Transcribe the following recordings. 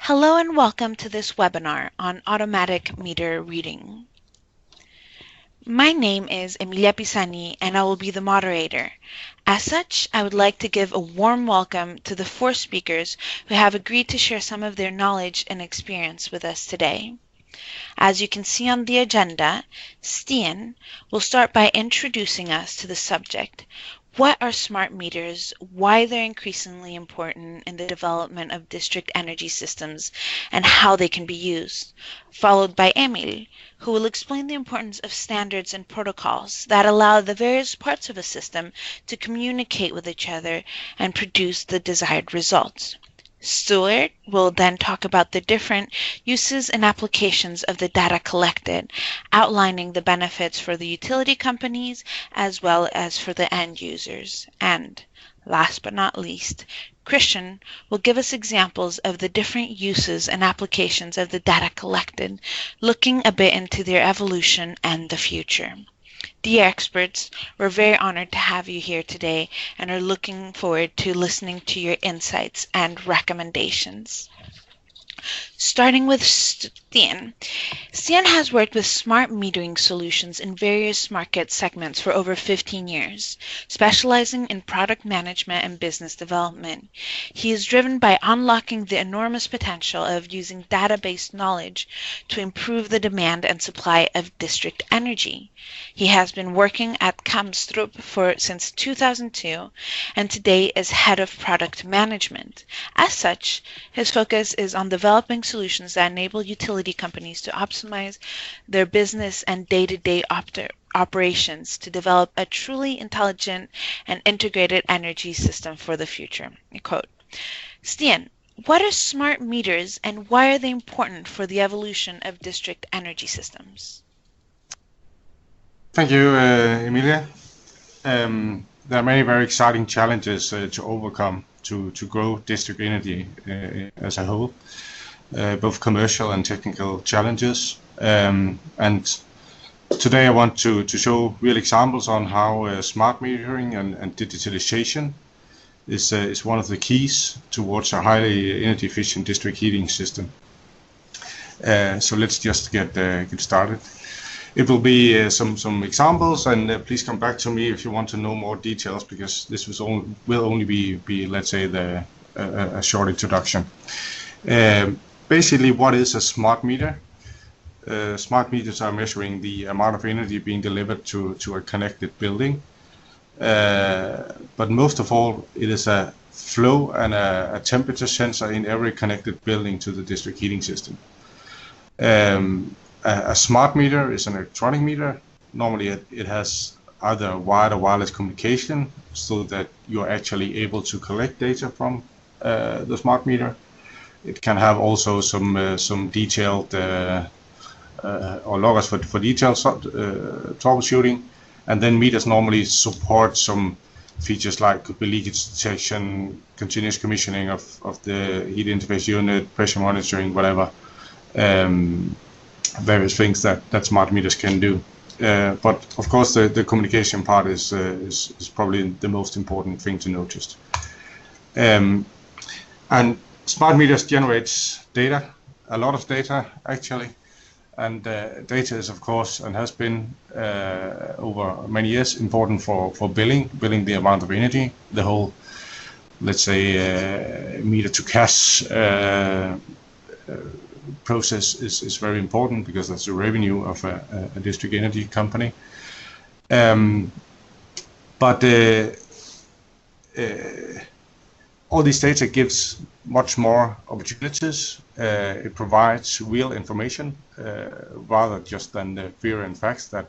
Hello and welcome to this webinar on automatic meter reading. My name is Emilia Pisani and I will be the moderator. As such, I would like to give a warm welcome to the 4 speakers who have agreed to share some of their knowledge and experience with us today. As you can see on the agenda, Stian will start by introducing us to the subject. What are smart meters, why they're increasingly important in the development of district energy systems, and how they can be used, followed by Emil, who will explain the importance of standards and protocols that allow the various parts of a system to communicate with each other and produce the desired results. Stuart will then talk about the different uses and applications of the data collected, outlining the benefits for the utility companies as well as for the end users. And last but not least, Christian will give us examples of the different uses and applications of the data collected, looking a bit into their evolution and the future. Dear experts, we're very honored to have you here today and are looking forward to listening to your insights and recommendations. Starting with Stian. Stian has worked with smart metering solutions in various market segments for over 15 years, specializing in product management and business development. He is driven by unlocking the enormous potential of using data-based knowledge to improve the demand and supply of district energy. He has been working at Kamstrup since 2002 and today is head of product management. As such, his focus is on developing solutions that enable utility companies to optimize their business and day-to-day operations to develop a truly intelligent and integrated energy system for the future. I quote, Stian, what are smart meters and why are they important for the evolution of district energy systems? Thank you, Emilia. There are many very exciting challenges to overcome to grow district energy as a whole, both commercial and technical challenges. And today I want to show real examples on how smart metering and digitalization is one of the keys towards a highly energy efficient district heating system. So let's just get started. It will be some examples, and please come back to me if you want to know more details, because this will only be let's say a short introduction. Basically, what is a smart meter? Smart meters are measuring the amount of energy being delivered to a connected building. But most of all, it is a flow and a temperature sensor in every connected building to the district heating system. A smart meter is an electronic meter. Normally it has either wired or wireless communication so that you're actually able to collect data from the smart meter. It can have also some detailed or loggers for detailed troubleshooting, and then meters normally support some features like could be leakage detection, continuous commissioning of the heat interface unit, pressure monitoring, whatever. Various things that smart meters can do, but of course the communication part is probably the most important thing to notice. And smart meters generates data, a lot of data actually, and data is of course and has been over many years important for billing the amount of energy. The whole, let's say, meter to cash process is very important because that's the revenue of a district energy company. But all this data gives much more opportunities. It provides real information rather just than the theory and facts that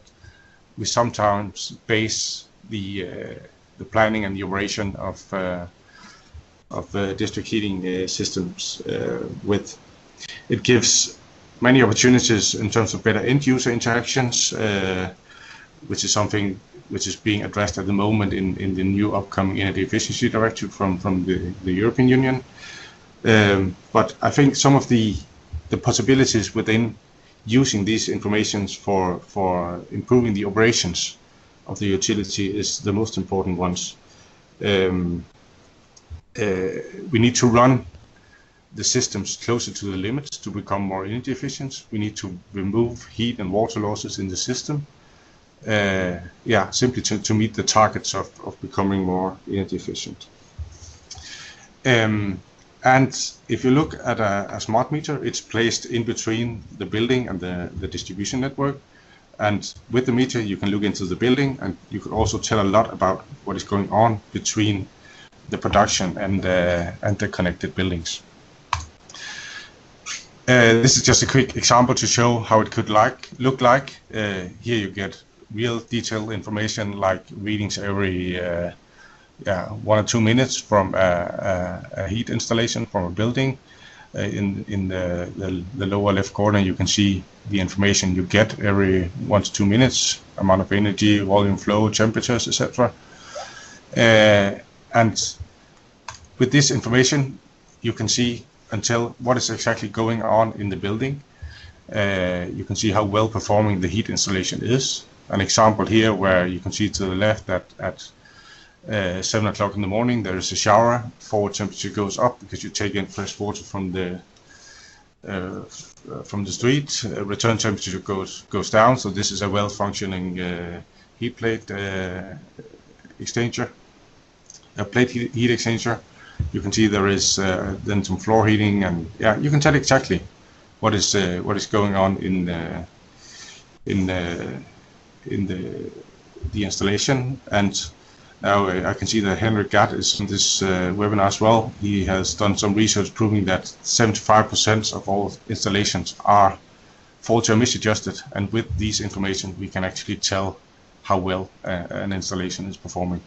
we sometimes base the planning and the operation of district heating systems with. It gives many opportunities in terms of better end-user interactions, which is something which is being addressed at the moment in the new upcoming Energy Efficiency Directive from the European Union. But I think some of the possibilities within using these informations for improving the operations of the utility is the most important ones. We need to run the systems closer to the limits to become more energy efficient. We need to remove heat and water losses in the system. Simply to meet the targets of becoming more energy efficient. And if you look at a smart meter, it's placed in between the building and the distribution network. And with the meter, you can look into the building, and you could also tell a lot about what is going on between the production and the connected buildings. This is just a quick example to show how it could look like. Here you get real detailed information like readings every 1 or 2 minutes from a heat installation from a building. In the lower left corner, you can see the information you get every 1 to 2 minutes, amount of energy, volume flow, temperatures, etc. And with this information, you can see and tell what is exactly going on in the building. You can see how well performing the heat installation is. An example here where you can see to the left that at 7 o'clock in the morning there is a shower, forward temperature goes up because you take in fresh water from the street, return temperature goes down, so this is a well-functioning heat plate exchanger, a plate heat exchanger. You can see there is then some floor heating, and you can tell exactly what is going on in the installation. And now I can see that Henrik Gatt is on this webinar as well. He has done some research proving that 75% of all installations are fault emission adjusted, and with these information we can actually tell how well an installation is performing.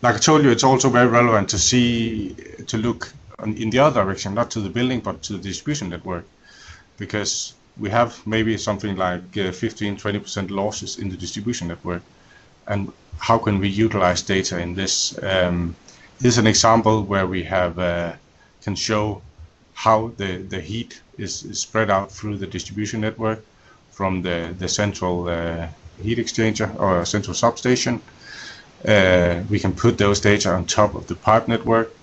Like I told you, it's also very relevant to look in the other direction, not to the building but to the distribution network, because we have maybe something like 15-20% losses in the distribution network. And how can we utilize data in this? Here's an example where we have can show how the heat is spread out through the distribution network from the central heat exchanger or central substation. We can put those data on top of the pipe network.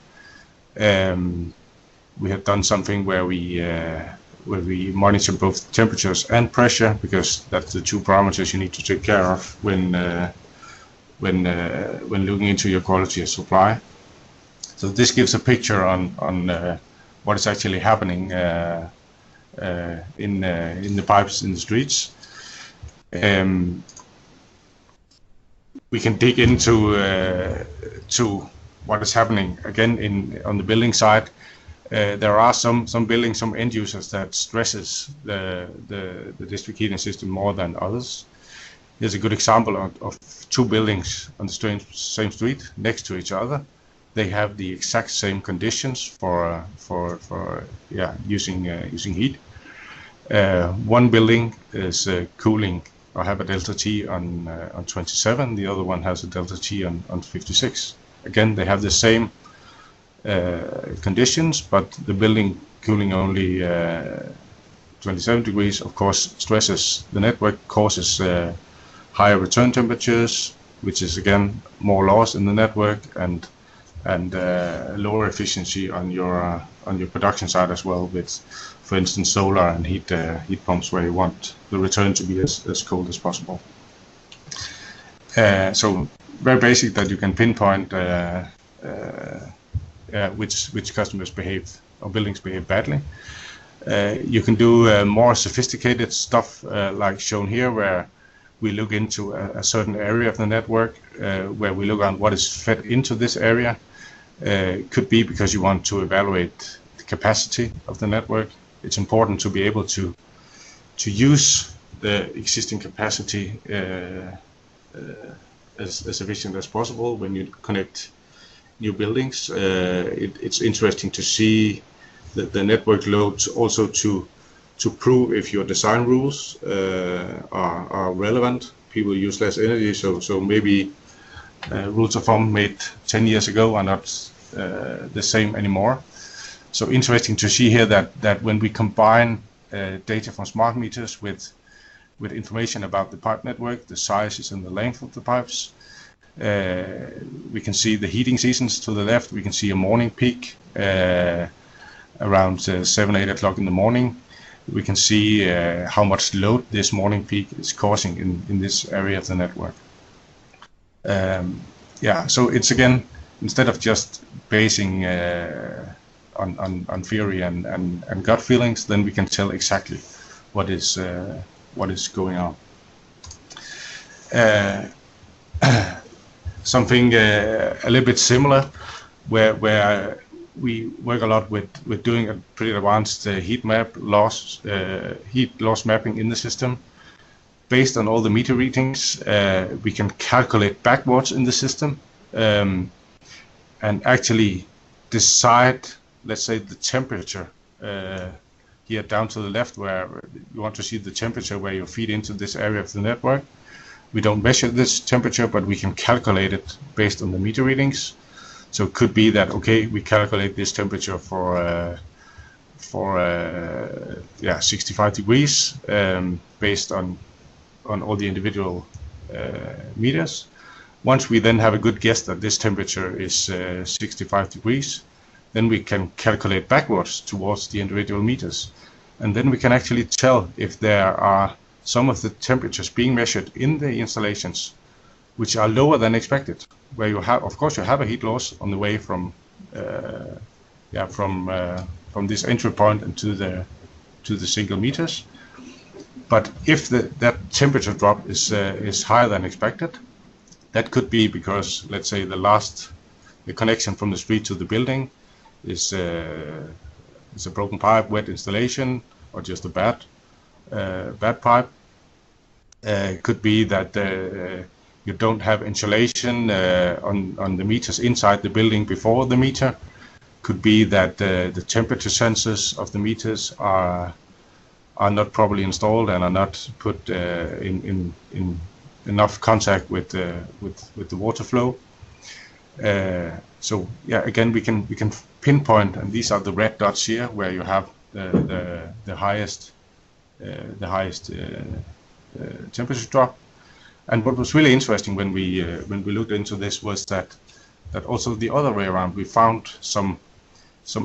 We have done something where we monitor both temperatures and pressure, because that's the two parameters you need to take care of when looking into your quality of supply. So this gives a picture on what is actually happening in the pipes in the streets. We can dig into to what is happening again on the building side. There are some buildings, some end users that stresses the district heating system more than others. Here's a good example of two buildings on the same street next to each other. They have the exact same conditions for using heat. One building is cooling or have a delta T on 27. The other one has a delta T on 56. Again, they have the same conditions, but the building cooling only 27 degrees, of course, stresses the network, causes higher return temperatures, which is again more loss in the network, and lower efficiency on your production side as well, with, for instance, solar and heat pumps, where you want the return to be as cold as possible. So very basic that you can pinpoint which customers behave or buildings behave badly. You can do more sophisticated stuff like shown here, where we look into a certain area of the network, where we look on what is fed into this area. Could be because you want to evaluate the capacity of the network. It's important to be able to use the existing capacity as efficient as possible when you connect new buildings. It's interesting to see the network loads, also to prove if your design rules are relevant. People use less energy, so maybe rules of thumb made 10 years ago are not the same anymore. So interesting to see here that when we combine data from smart meters with information about the pipe network, the sizes and the length of the pipes, We can see the heating seasons to the left. We can see a morning peak around 7, 8 o'clock in the morning. We can see how much load this morning peak is causing in this area of the network. Yeah, so it's again, instead of just basing on theory and gut feelings, then we can tell exactly what is going on. Something a little bit similar, where we work a lot with doing a pretty advanced heat loss mapping in the system. Based on all the meter readings, we can calculate backwards in the system and actually decide, let's say, the temperature here down to the left, where you want to see the temperature where you feed into this area of the network. We don't measure this temperature, but we can calculate it based on the meter readings. So it could be that, okay, we calculate this temperature for 65 degrees based on all the individual meters. Once we then have a good guess that this temperature is 65 degrees, then we can calculate backwards towards the individual meters. And then we can actually tell if there are some of the temperatures being measured in the installations which are lower than expected, where you have, of course, you have a heat loss on the way from this entry point and to the single meters. But if that temperature drop is higher than expected, that could be because, let's say, the connection from the street to the building is a broken pipe, wet installation, or just a bad pipe. It could be that you don't have insulation on the meters inside the building before the meter. Could be that the temperature sensors of the meters are not properly installed and are not put in enough contact with the water flow. So yeah, again, we can pinpoint, and these are the red dots here, where you have the highest temperature drop. And what was really interesting when we looked into this was that also the other way around, we found some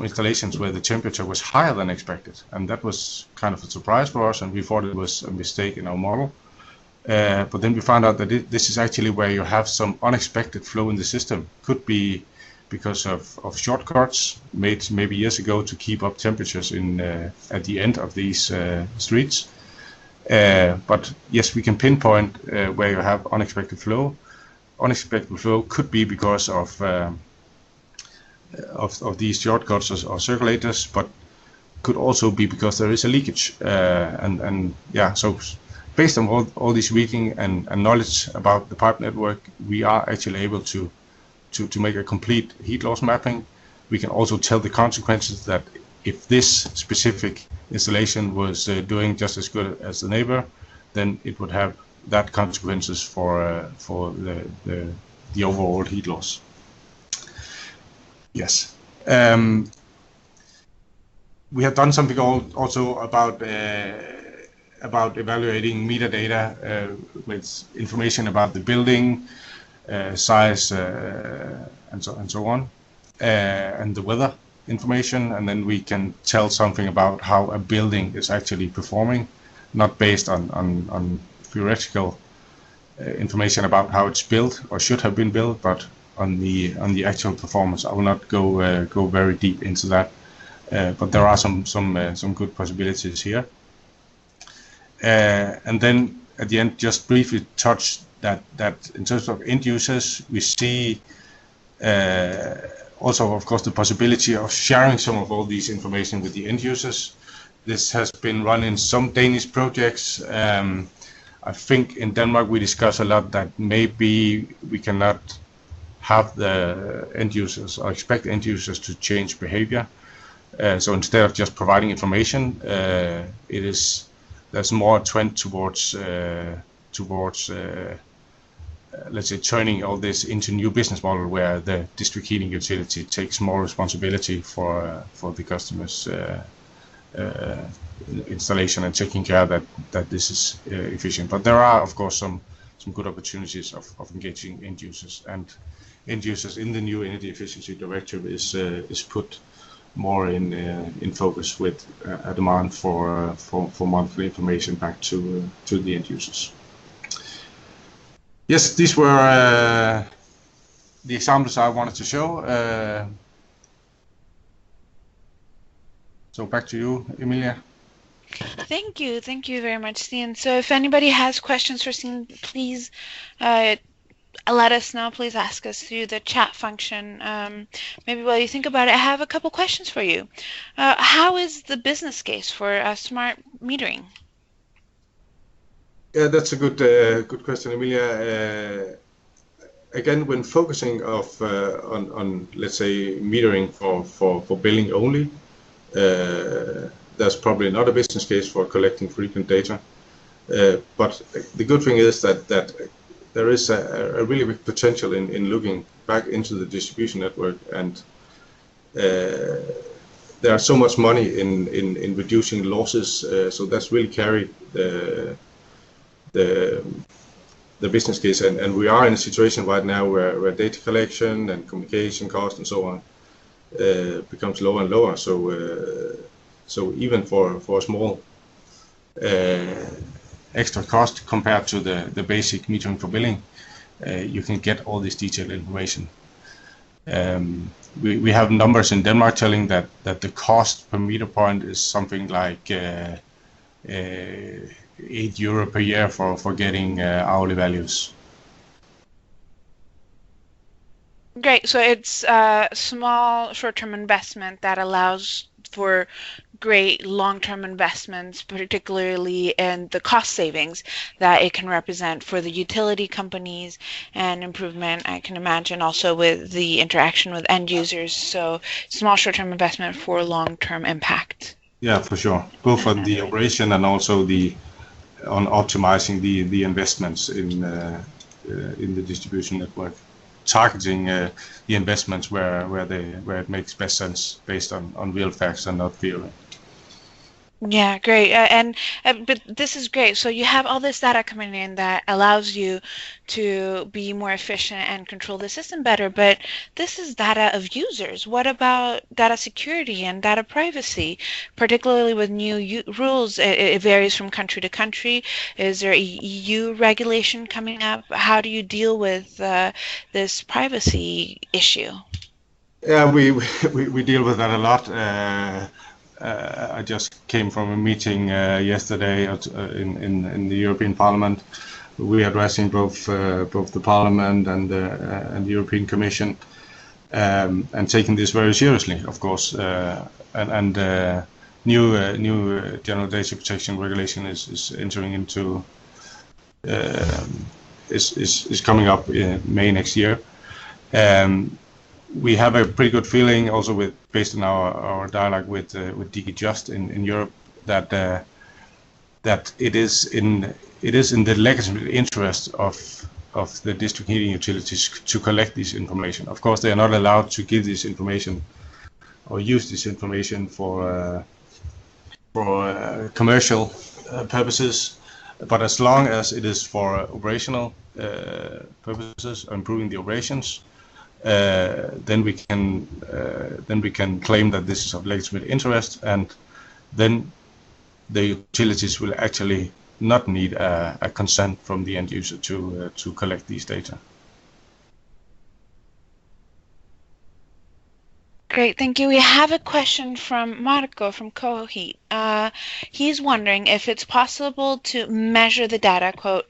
installations where the temperature was higher than expected, and that was kind of a surprise for us, and we thought it was a mistake in our model. But then we found out that this is actually where you have some unexpected flow in the system. Could be because of shortcuts made maybe years ago to keep up temperatures at the end of these streets. But yes, we can pinpoint where you have unexpected flow. Unexpected flow could be because of these shortcuts or circulators, but could also be because there is a leakage. And yeah, so based on all this reading and knowledge about the pipe network, we are actually able to make a complete heat loss mapping. We can also tell the consequences, that if this specific installation was doing just as good as the neighbor, then it would have that consequences for the overall heat loss. Yes. We have done something also about evaluating metadata with information about the building size and so on, and the weather information, and then we can tell something about how a building is actually performing, not based on theoretical information about how it's built or should have been built, but on the actual performance. I will not go very deep into that, but there are some good possibilities here. And then at the end, just briefly touch that in terms of end users, we see also, of course, the possibility of sharing some of all these information with the end users. This has been run in some Danish projects. I think in Denmark we discuss a lot that maybe we cannot have the end users or expect end users to change behavior. So instead of just providing information, there's more a trend towards let's say turning all this into new business model, where the district heating utility takes more responsibility for the customers' installation and taking care that this is efficient. But there are, of course, good opportunities of engaging end users. And end users in the new energy efficiency directive is put more in focus with a demand for monthly information back to the end users. Yes, these were the examples I wanted to show. So back to you, Emilia. Thank you very much, Stian. So if anybody has questions for Stian, please let us know. Please ask us through the chat function. Maybe while you think about it, I have a couple questions for you. How is the business case for smart metering? Yeah, that's a good question, Emilia. Again, when focusing on let's say metering for billing only, there's probably not a business case for collecting frequent data. But the good thing is that there is a really big potential in looking back into the distribution network, and there's so much money in reducing losses. So that's really carried the business case, and we are in a situation right now where data collection and communication cost and so on becomes lower and lower. So even for a small extra cost compared to the basic metering for billing, you can get all this detailed information. We have numbers in Denmark telling that the cost per meter point is something like €8 per year for getting hourly values. Great. So it's a small short-term investment that allows for great long-term investments, particularly in the cost savings that it can represent for the utility companies, and improvement, I can imagine, also with the interaction with end users. So small short-term investment for long-term impact. Yeah, for sure. Both on the operation and also on optimizing the investments in the distribution network, targeting the investments where it makes best sense based on real facts and not theory. Yeah, great. But this is great. So you have all this data coming in that allows you to be more efficient and control the system better. But this is data of users. What about data security and data privacy, particularly with new rules? It varies from country to country. Is there a EU regulation coming up? How do you deal with this privacy issue? Yeah, we deal with that a lot. I just came from a meeting yesterday in the European Parliament. We are addressing both the Parliament and the European Commission, and taking this very seriously, of course. New general data protection regulation is entering into is coming up in May next year. We have a pretty good feeling, also based on our dialogue with DG Just in Europe, that it is in the legitimate interest of the district heating utilities to collect this information. Of course, they are not allowed to give this information or use this information for commercial purposes, but as long as it is for operational purposes, improving the operations, then we can claim that this is of legitimate interest, and then the utilities will actually not need a consent from the end user to collect these data. Great, thank you. We have a question from Marco from Coheat. He's wondering if it's possible to measure the data, quote,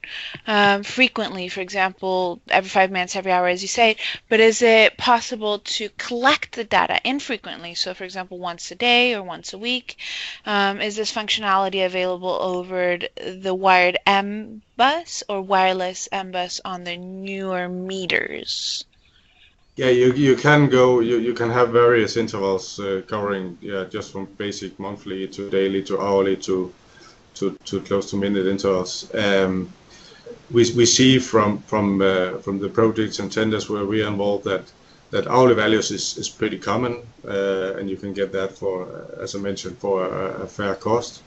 frequently, for example, every 5 minutes, every hour, as you say, but is it possible to collect the data infrequently? So, for example, once a day or once a week? Is this functionality available over the wired M bus or wireless M bus on the newer meters? Yeah, you can have various intervals covering just from basic monthly to daily to hourly to close to minute intervals. We see from the projects and tenders where we are involved that hourly values is pretty common, and you can get that for, as I mentioned, for a fair cost.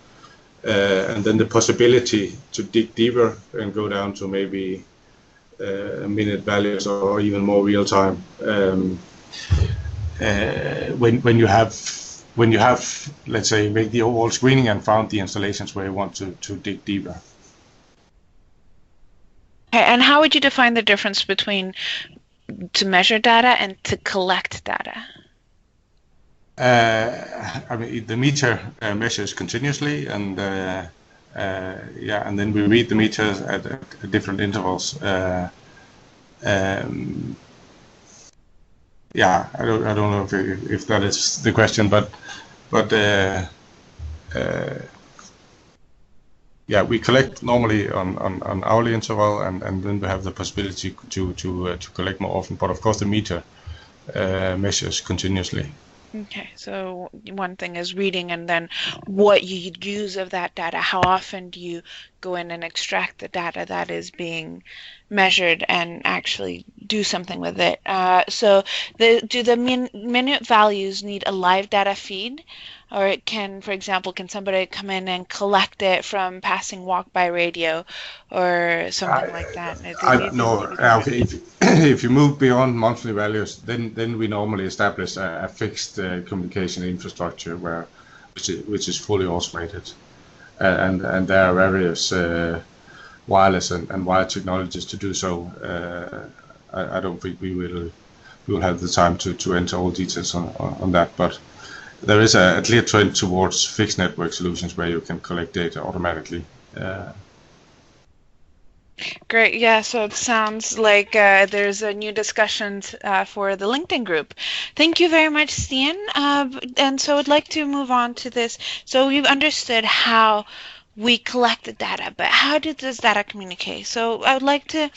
And then the possibility to dig deeper and go down to maybe minute values or even more real time. When you have, let's say, make the overall screening and found the installations where you want to dig deeper. Okay, and how would you define the difference between to measure data and to collect data? I mean, the meter measures continuously, and yeah, and then we read the meters at different intervals. Yeah, I don't know if that is the question, but yeah, we collect normally on hourly interval, and then we have the possibility to collect more often. But of course, the meter measures continuously. Okay, so one thing is reading, and then what you use of that data. How often do you go in and extract the data that is being measured and actually do something with it? So do the minute values need a live data feed? Or can, for example, can somebody come in and collect it from passing walk-by radio or something like that? No, okay. If you move beyond monthly values, then we normally establish a fixed communication infrastructure which is fully automated, and there are various wireless and wired technologies to do so. I don't think we will have the time to enter all details on that, but there is a clear trend towards fixed network solutions where you can collect data automatically. Great. Yeah, so it sounds like there's a new discussion for the LinkedIn group. Thank you very much, Stian. And so I'd like to move on to this. So we've understood how we collect the data, but how does this data communicate? So I would like to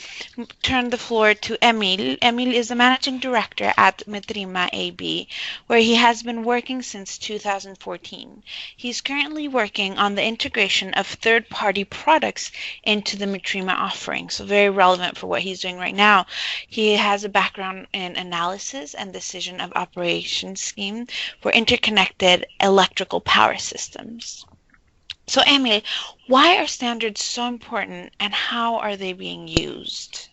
turn the floor to Emil. Emil is the managing director at Metrima AB, where he has been working since 2014. He's currently working on the integration of third-party products into the Metrima offering, so very relevant for what he's doing right now. He has a background in analysis and decision of operation scheme for interconnected electrical power systems. So, Emil, why are standards so important and how are they being used?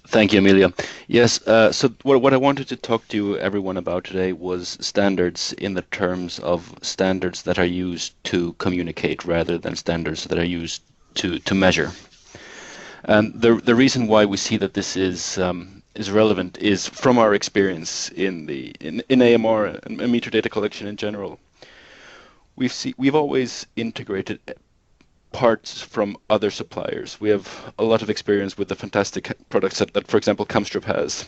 Thank you, Amelia. Yes, so what I wanted to talk to everyone about today was standards in the terms of standards that are used to communicate rather than standards that are used to measure. And the reason why we see that this is relevant is from our experience in AMR and meter data collection in general. We've always integrated parts from other suppliers. We have a lot of experience with the fantastic products that for example, Kamstrup has.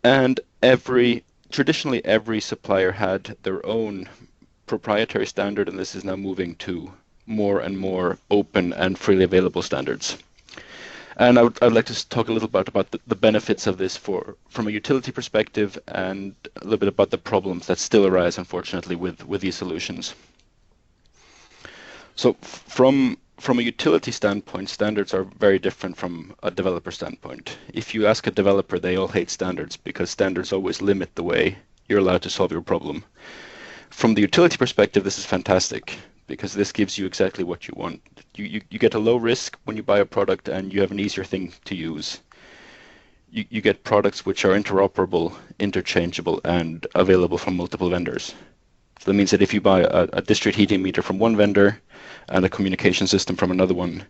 And traditionally every supplier had their own proprietary standard, and this is now moving to more and more open and freely available standards. And I'd like to talk a little bit about the benefits of this from a utility perspective, and a little bit about the problems that still arise, unfortunately, with these solutions. So from a utility standpoint, standards are very different from a developer standpoint. If you ask a developer, they all hate standards because standards always limit the way you're allowed to solve your problem. From the utility perspective, this is fantastic, because this gives you exactly what you want. You get a low risk when you buy a product, and you have an easier thing to use. You get products which are interoperable, interchangeable, and available from multiple vendors. So that means that if you buy a district heating meter from one vendor and a communication system from another one,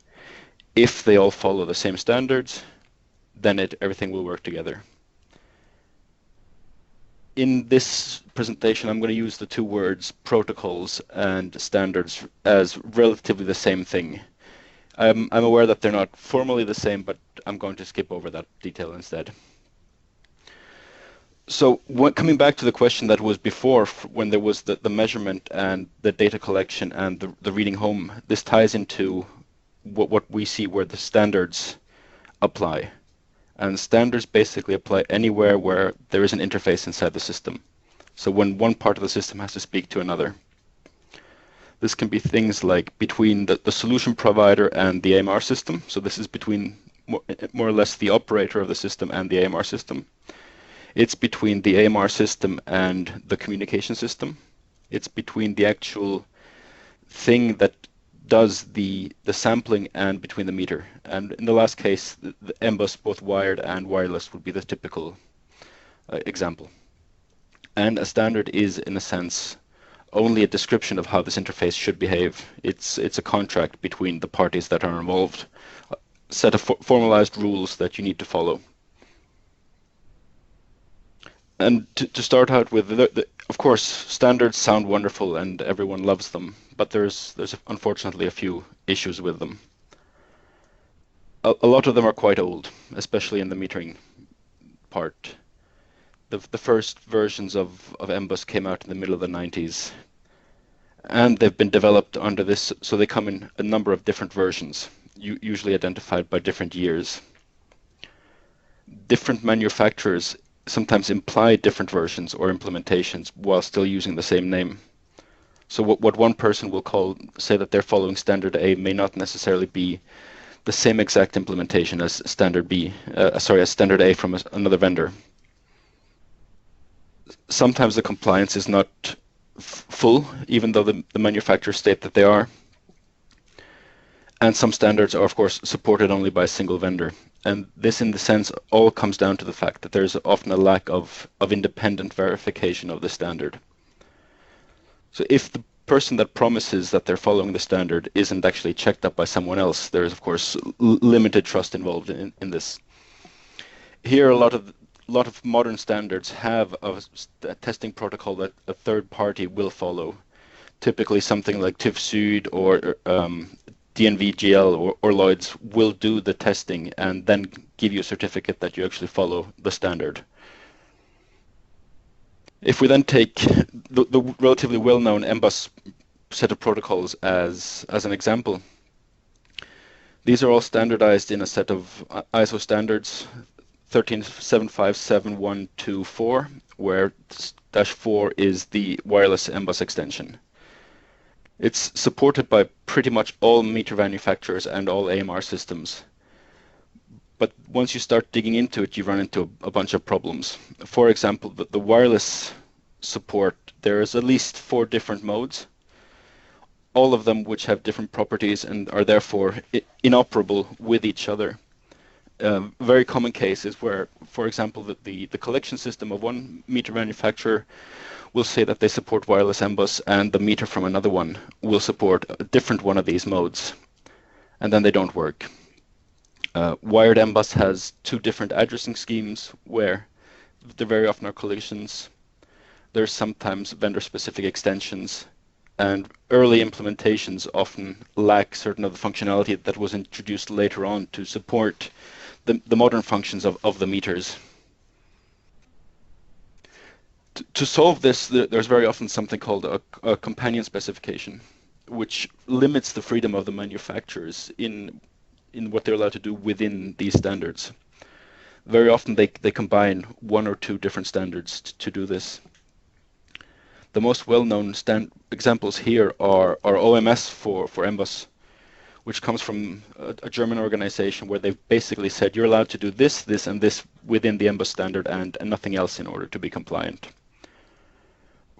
if they all follow the same standards, then everything will work together. In this presentation, I'm going to use the two words protocols and standards as relatively the same thing. I'm aware that they're not formally the same, but I'm going to skip over that detail instead. So coming back to the question that was before, when there was the measurement and the data collection and the reading home, this ties into what we see where the standards apply. And standards basically apply anywhere where there is an interface inside the system. So when one part of the system has to speak to another. This can be things like between the solution provider and the AMR system. So this is between more or less the operator of the system and the AMR system. It's between the AMR system and the communication system. It's between the actual thing that does the sampling and between the meter. And in the last case, the M-bus, both wired and wireless, would be the typical example. And a standard is, in a sense, only a description of how this interface should behave. It's a contract between the parties that are involved, a set of formalized rules that you need to follow. And to start out with, of course, standards sound wonderful and everyone loves them, but there's unfortunately a few issues with them. A lot of them are quite old, especially in the metering part. The first versions of M-bus came out in the middle of the 90s, and they've been developed under this, so they come in a number of different versions, usually identified by different years. Different manufacturers sometimes imply different versions or implementations while still using the same name. So what one person will say that they're following standard A may not necessarily be the same exact implementation as standard B, as standard A from another vendor. Sometimes the compliance is not full, even though the manufacturers state that they are. And some standards are, of course, supported only by a single vendor. And this, in the sense, all comes down to the fact that there's often a lack of independent verification of the standard. So if the person that promises that they're following the standard isn't actually checked up by someone else, there is, of course, limited trust involved in this. Here, a lot of modern standards have a testing protocol that a third party will follow. Typically, something like TÜV Süd or DNVGL or Lloyd's will do the testing and then give you a certificate that you actually follow the standard. If we then take the relatively well-known M-bus set of protocols as an example, these are all standardized in a set of ISO standards, 13757.124, where -4 is the wireless M-bus extension. It's supported by pretty much all meter manufacturers and all AMR systems. But once you start digging into it, you run into a bunch of problems. For example, the wireless support, there's at least 4 different modes, all of them which have different properties and are therefore inoperable with each other. Very common case is where, for example, the collection system of one meter manufacturer will say that they support wireless M-bus, and the meter from another one will support a different one of these modes, and then they don't work. Wired M-bus has 2 different addressing schemes where there very often are collisions. There's sometimes vendor-specific extensions, and early implementations often lack certain of the functionality that was introduced later on to support the modern functions of the meters. To solve this, there's very often something called a companion specification, which limits the freedom of the manufacturers in what they're allowed to do within these standards. Very often they combine 1 or 2 different standards to do this. The most well-known examples here are OMS for M-bus, which comes from a German organization where they've basically said you're allowed to do this, this, and this within the M-bus standard and nothing else in order to be compliant.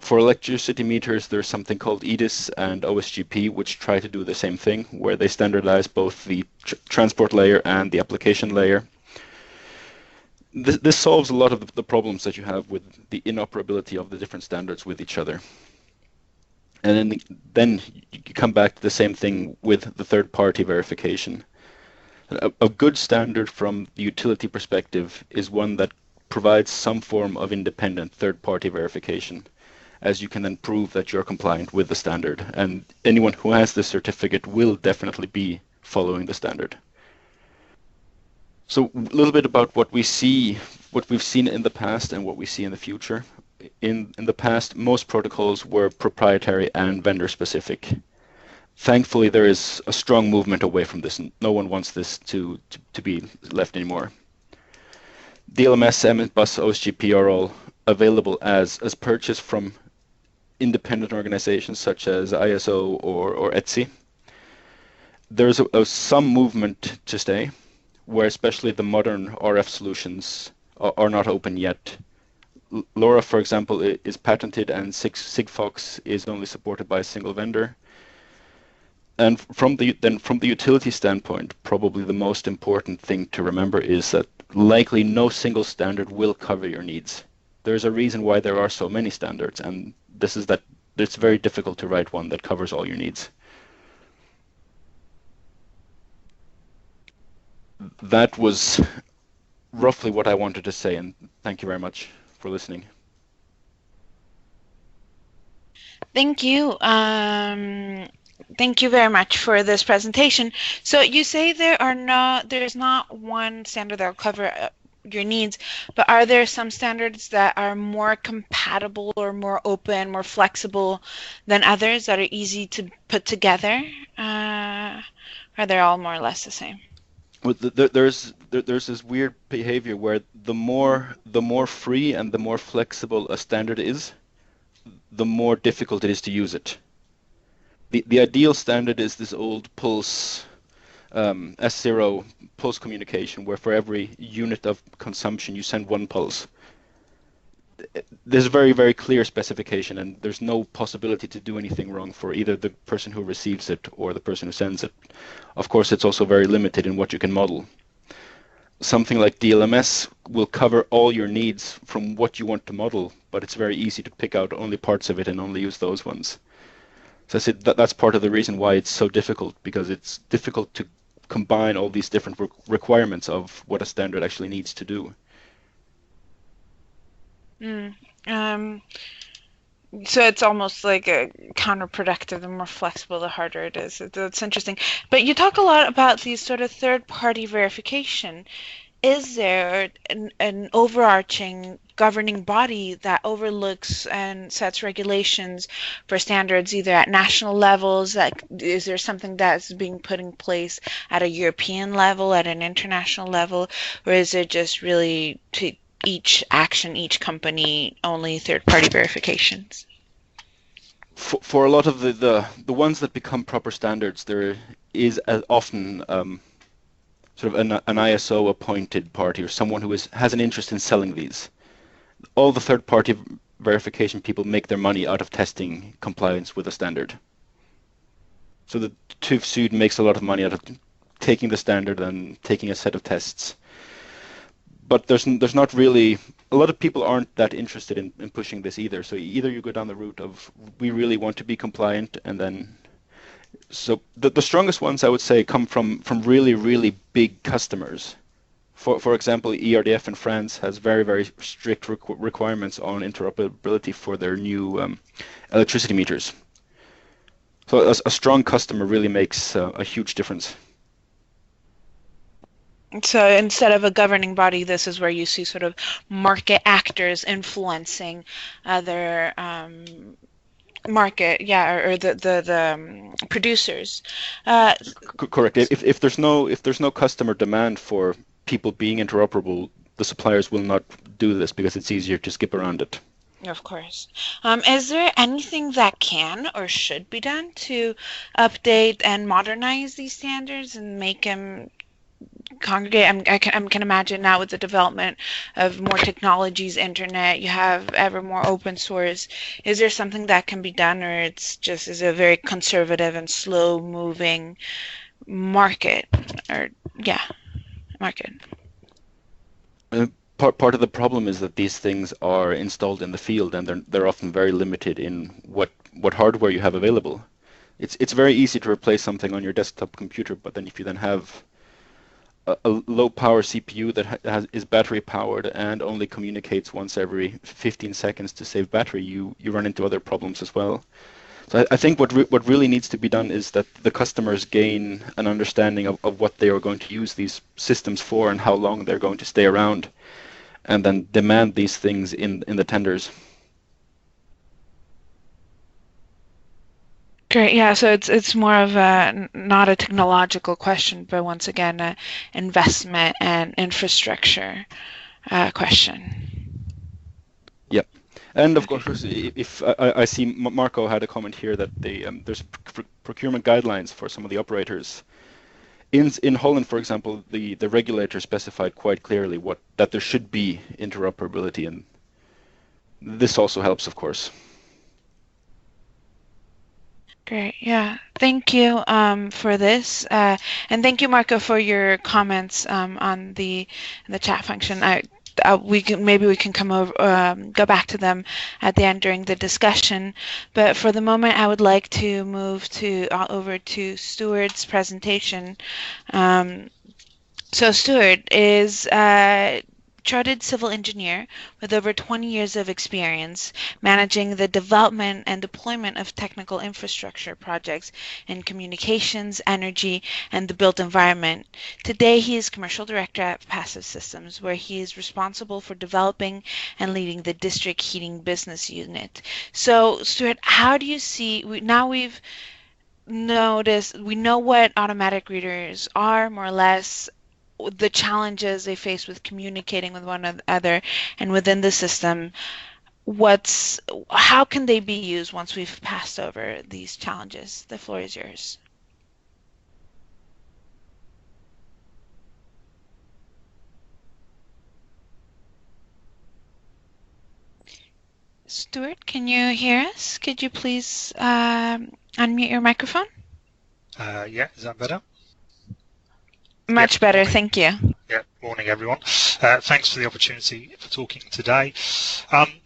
For electricity meters, there's something called EDIS and OSGP, which try to do the same thing, where they standardize both the transport layer and the application layer. This solves a lot of the problems that you have with the inoperability of the different standards with each other. And then you come back to the same thing with the third-party verification. A good standard from the utility perspective is one that provides some form of independent third-party verification, as you can then prove that you're compliant with the standard. And anyone who has this certificate will definitely be following the standard. So a little bit about what we've seen in the past and what we see in the future. In the past, most protocols were proprietary and vendor specific. Thankfully, there is a strong movement away from this, and no one wants this to be left anymore. DLMS, M-bus, OSGP are all available as purchase from independent organizations such as ISO or ETSI. There's some movement to stay, where especially the modern RF solutions are not open yet. LoRa, for example, is patented, and Sigfox is only supported by a single vendor. And from the utility standpoint, probably the most important thing to remember is that likely no single standard will cover your needs. There's a reason why there are so many standards, and this is that it's very difficult to write one that covers all your needs. That was roughly what I wanted to say, and thank you very much for listening. Thank you. Thank you very much for this presentation. So you say there's not one standard that will cover your needs, but are there some standards that are more compatible or more open, more flexible than others that are easy to put together? Are they all more or less the same? Well, there's this weird behavior where the more free and the more flexible a standard is, the more difficult it is to use it. The ideal standard is this old pulse S0 pulse communication, where for every unit of consumption you send one pulse. There's a very, very clear specification, and there's no possibility to do anything wrong for either the person who receives it or the person who sends it. Of course, it's also very limited in what you can model. Something like DLMS will cover all your needs from what you want to model, but it's very easy to pick out only parts of it and only use those ones. So I said that's part of the reason why it's so difficult, because it's difficult to combine all these different requirements of what a standard actually needs to do. So it's almost like a counterproductive. The more flexible, the harder it is. That's interesting. But you talk a lot about these sort of third-party verification. Is there an overarching governing body that overlooks and sets regulations for standards either at national levels? Like, is there something that's being put in place at a European level, at an international level, or is it just really to each action, each company, only third-party verifications? For a lot of the ones that become proper standards, there is often sort of an ISO appointed party or someone who has an interest in selling these. All the third-party verification people make their money out of testing compliance with a standard. So the TÜV Süd makes a lot of money out of taking the standard and taking a set of tests. But there's not really, a lot of people aren't that interested in pushing this either. So either you go down the route of we really want to be compliant, and then so the strongest ones I would say come from really, really big customers. For example, ERDF in France has very, very strict requirements on interoperability for their new electricity meters. So a strong customer really makes a huge difference. So instead of a governing body, this is where you see sort of market actors influencing other market, or the producers. Correct. If there's no customer demand for people being interoperable, the suppliers will not do this because it's easier to skip around it. Of course. Is there anything that can or should be done to update and modernize these standards and make them congregate? I can imagine now with the development of more technologies, internet, you have ever more open source. Is there something that can be done, or is a very conservative and slow moving market, market? Part of the problem is that these things are installed in the field, and they're often very limited in what hardware you have available. It's very easy to replace something on your desktop computer, but then if you then have a low power CPU that is battery powered and only communicates once every 15 seconds to save battery, you run into other problems as well. So I think what really needs to be done is that the customers gain an understanding of what they are going to use these systems for and how long they're going to stay around, and then demand these things in the tenders. Great. Yeah. So it's more of not a technological question, but once again, a investment and infrastructure question. Yep. And of course, if I see Marco had a comment here that there's procurement guidelines for some of the operators. In Holland, for example, the regulator specified quite clearly that there should be interoperability, and this also helps, of course. Great. Yeah. Thank you for this, and thank you, Marco, for your comments on the chat function. We can come over, go back to them at the end during the discussion. But for the moment, I would like to move to over to Stuart's presentation. So Stuart is chartered civil engineer with over 20 years of experience managing the development and deployment of technical infrastructure projects in communications, energy, and the built environment. Today, he is commercial director at Passive Systems, where he is responsible for developing and leading the district heating business unit. So, Stuart, how do you see, now we've noticed, we know what automatic readers are, more or less, the challenges they face with communicating with one another and within the system. How can they be used once we've passed over these challenges? The floor is yours. Stuart, can you hear us? Could you please unmute your microphone? Yeah, is that better? Much better, thank you. Yeah, morning everyone. Thanks for the opportunity for talking today.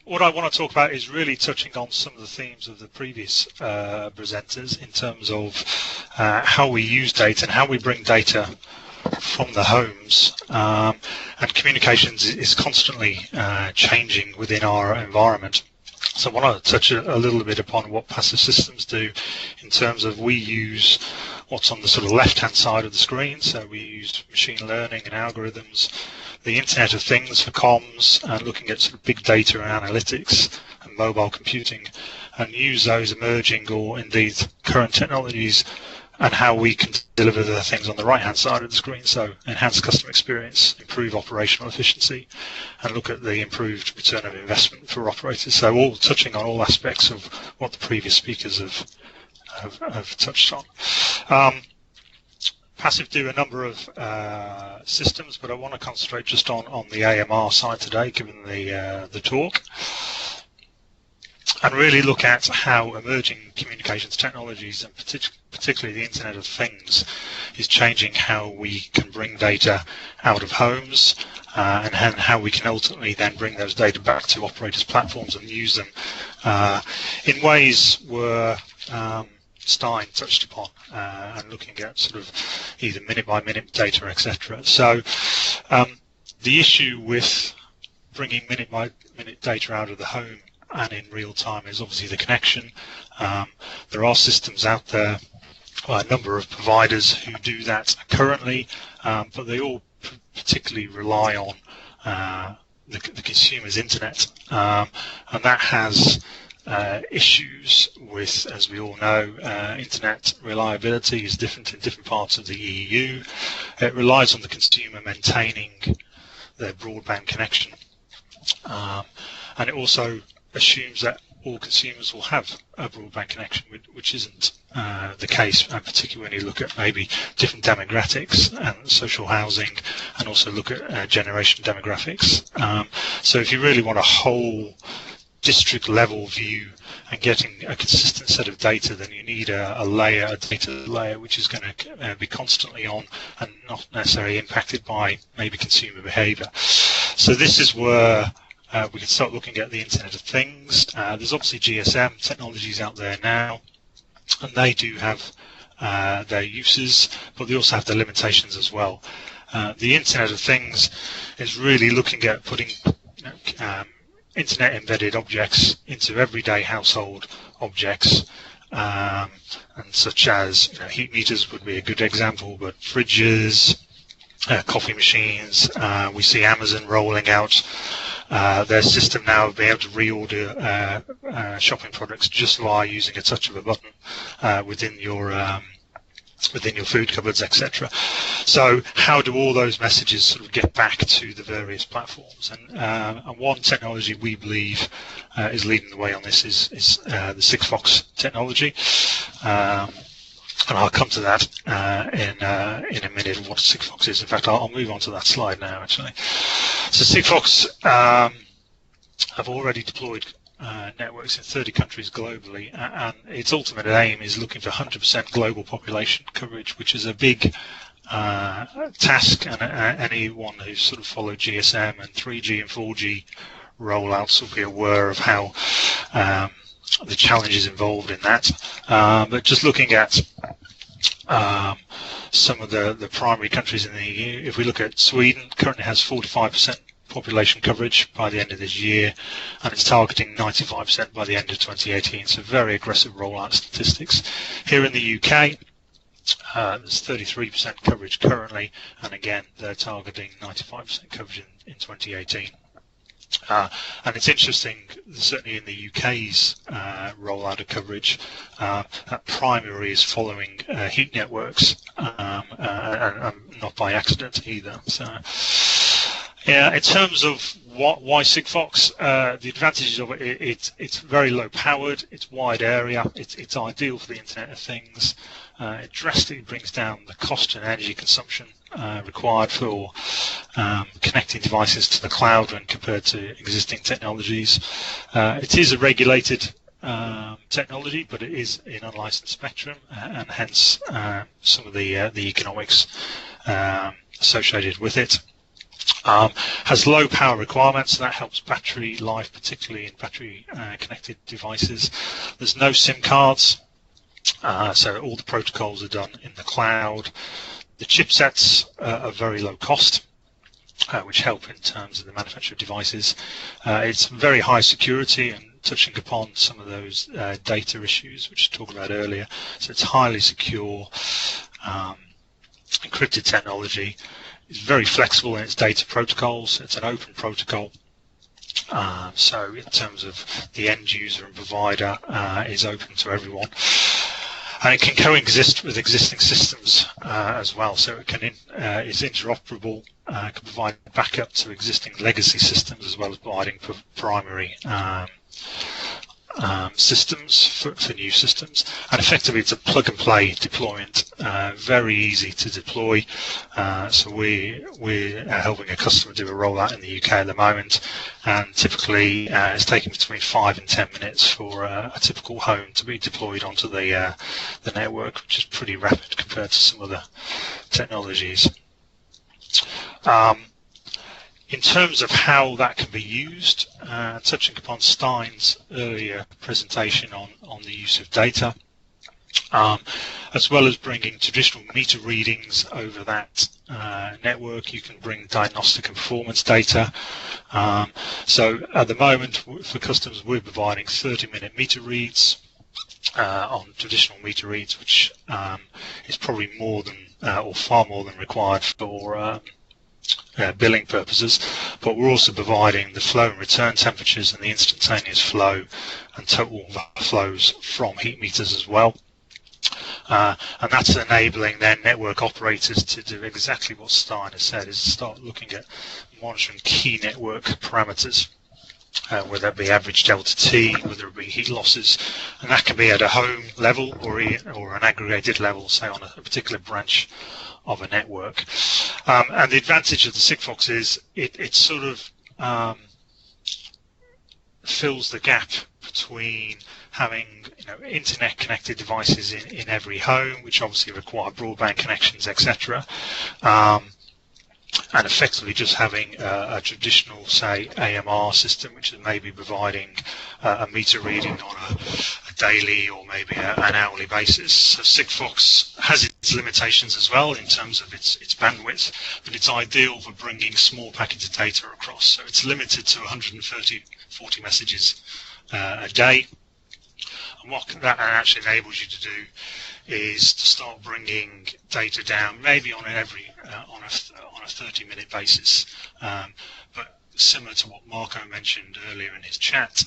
What I want to talk about is really touching on some of the themes of the previous presenters in terms of how we use data and how we bring data from the homes. And communications is constantly changing within our environment. So I want to touch a little bit upon what Passive Systems do in terms of we use what's on the sort of left-hand side of the screen. So we use machine learning and algorithms, the Internet of Things for comms, and looking at sort of big data and analytics and mobile computing, and use those emerging or indeed current technologies and how we can deliver the things on the right-hand side of the screen. So enhance customer experience, improve operational efficiency, and look at the improved return of investment for operators. So all touching on all aspects of what the previous speakers have touched on. Passive do a number of systems, but I want to concentrate just on the AMR side today, given the talk, and really look at how emerging communications technologies, and particularly the Internet of Things, is changing how we can bring data out of homes, and how we can ultimately then bring those data back to operators' platforms and use them in ways where Stein touched upon, and looking at sort of either minute-by-minute data, etc. So the issue with bringing minute-by-minute data out of the home and in real time is obviously the connection. There are systems out there, a number of providers who do that currently, but they all particularly rely on the consumer's internet, and that has issues with, as we all know, internet reliability is different in different parts of the EU. It relies on the consumer maintaining their broadband connection, and it also assumes that all consumers will have a broadband connection, which isn't the case, particularly when you look at maybe different demographics and social housing, and also look at generation demographics. So if you really want a whole district level view and getting a consistent set of data, then you need a data layer which is going to be constantly on and not necessarily impacted by maybe consumer behavior. So this is where we can start looking at the Internet of Things. There's obviously GSM technologies out there now, and they do have their uses, but they also have their limitations as well. The Internet of Things is really looking at putting internet embedded objects into everyday household objects, and such as heat meters would be a good example, but fridges, coffee machines. We see Amazon rolling out their system now of being able to reorder shopping products just via using a touch of a button within your food cupboards, etc. So how do all those messages sort of get back to the various platforms? And one technology we believe is leading the way on this is the Sigfox technology. And I'll come to that in a minute, what Sigfox is. In fact, I'll move on to that slide now, actually. So Sigfox have already deployed networks in 30 countries globally, and its ultimate aim is looking for 100% global population coverage, which is a big task, and anyone who's sort of followed GSM and 3G and 4G rollouts will be aware of how the challenges involved in that. But just looking at some of the primary countries in the EU, if we look at Sweden, currently has 45% population coverage by the end of this year, and it's targeting 95% by the end of 2018, so very aggressive rollout statistics. Here in the UK, there's 33% coverage currently, and again, they're targeting 95% coverage in 2018. And it's interesting, certainly in the UK's rollout of coverage, that primary is following heat networks, and not by accident either. So, yeah, in terms of why Sigfox, the advantages of it, it's very low powered, it's wide area, it's ideal for the Internet of Things. It drastically brings down the cost and energy consumption required for connecting devices to the cloud when compared to existing technologies. It is a regulated technology, but it is in unlicensed spectrum, and hence some of the economics associated with it. Has low power requirements, so that helps battery life, particularly in battery connected devices. There's no SIM cards, so all the protocols are done in the cloud. The chipsets are very low cost, which help in terms of the manufacture of devices. It's very high security, and touching upon some of those data issues which I talked about earlier. So it's highly secure, encrypted technology. It's very flexible in its data protocols. It's an open protocol. So in terms of the end user and provider, is open to everyone. And it can coexist with existing systems as well. So it can is interoperable, can provide backup to existing legacy systems as well as providing primary systems for new systems. And effectively it's a plug and play deployment, very easy to deploy. So we're helping a customer do a rollout in the UK at the moment, and typically it's taking between 5 and 10 minutes for a typical home to be deployed onto the network, which is pretty rapid compared to some other technologies. In terms of how that can be used, touching upon Stein's earlier presentation on the use of data, as well as bringing traditional meter readings over that network, you can bring diagnostic and performance data. So at the moment, for customers, we're providing 30-minute meter reads on traditional meter reads, which is probably more than, or far more than required for billing purposes, but we're also providing the flow and return temperatures and the instantaneous flow and total flows from heat meters as well. And that's enabling then network operators to do exactly what Stein has said, is start looking at monitoring key network parameters, whether it be average delta T, whether it be heat losses, and that can be at a home level or an aggregated level, say on a particular branch of a network. And the advantage of the Sigfox is it sort of fills the gap between having internet connected devices in every home, which obviously require broadband connections, etc., and effectively just having a traditional, say, AMR system, which is maybe providing a meter reading on a daily or maybe an hourly basis. So Sigfox has its limitations as well in terms of its bandwidth, but it's ideal for bringing small packets of data across. So it's limited to 40 messages a day. And what that actually enables you to do is to start bringing data down, maybe on a 30-minute basis. But similar to what Marco mentioned earlier in his chat,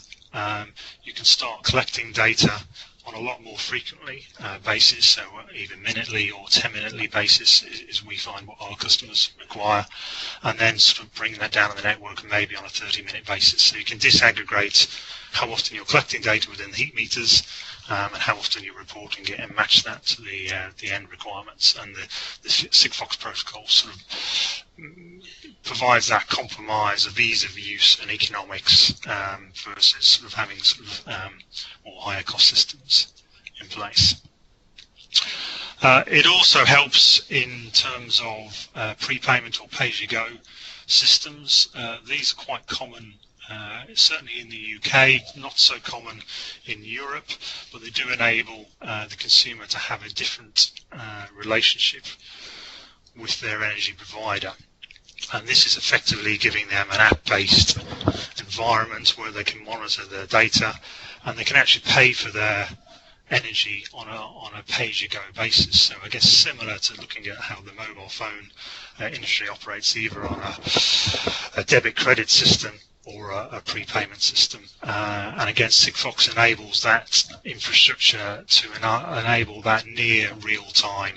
you can start collecting data on a lot more frequently basis, so either minutely or 10-minutely basis is we find what our customers require, and then sort of bring that down on the network maybe on a 30-minute basis. So you can disaggregate how often you're collecting data within the heat meters and how often you're reporting it, and match that to the end requirements. And the Sigfox protocol sort of provides that compromise of ease of use and economics versus sort of having sort of more higher cost systems in place. It also helps in terms of prepayment or pay-as-you-go systems. These are quite common, certainly in the UK, not so common in Europe, but they do enable the consumer to have a different relationship with their energy provider. And this is effectively giving them an app-based environment where they can monitor their data, and they can actually pay for their energy on a pay-as-you-go basis. So I guess similar to looking at how the mobile phone industry operates, either on a debit credit system or a prepayment system. And again, Sigfox enables that infrastructure to enable that near real-time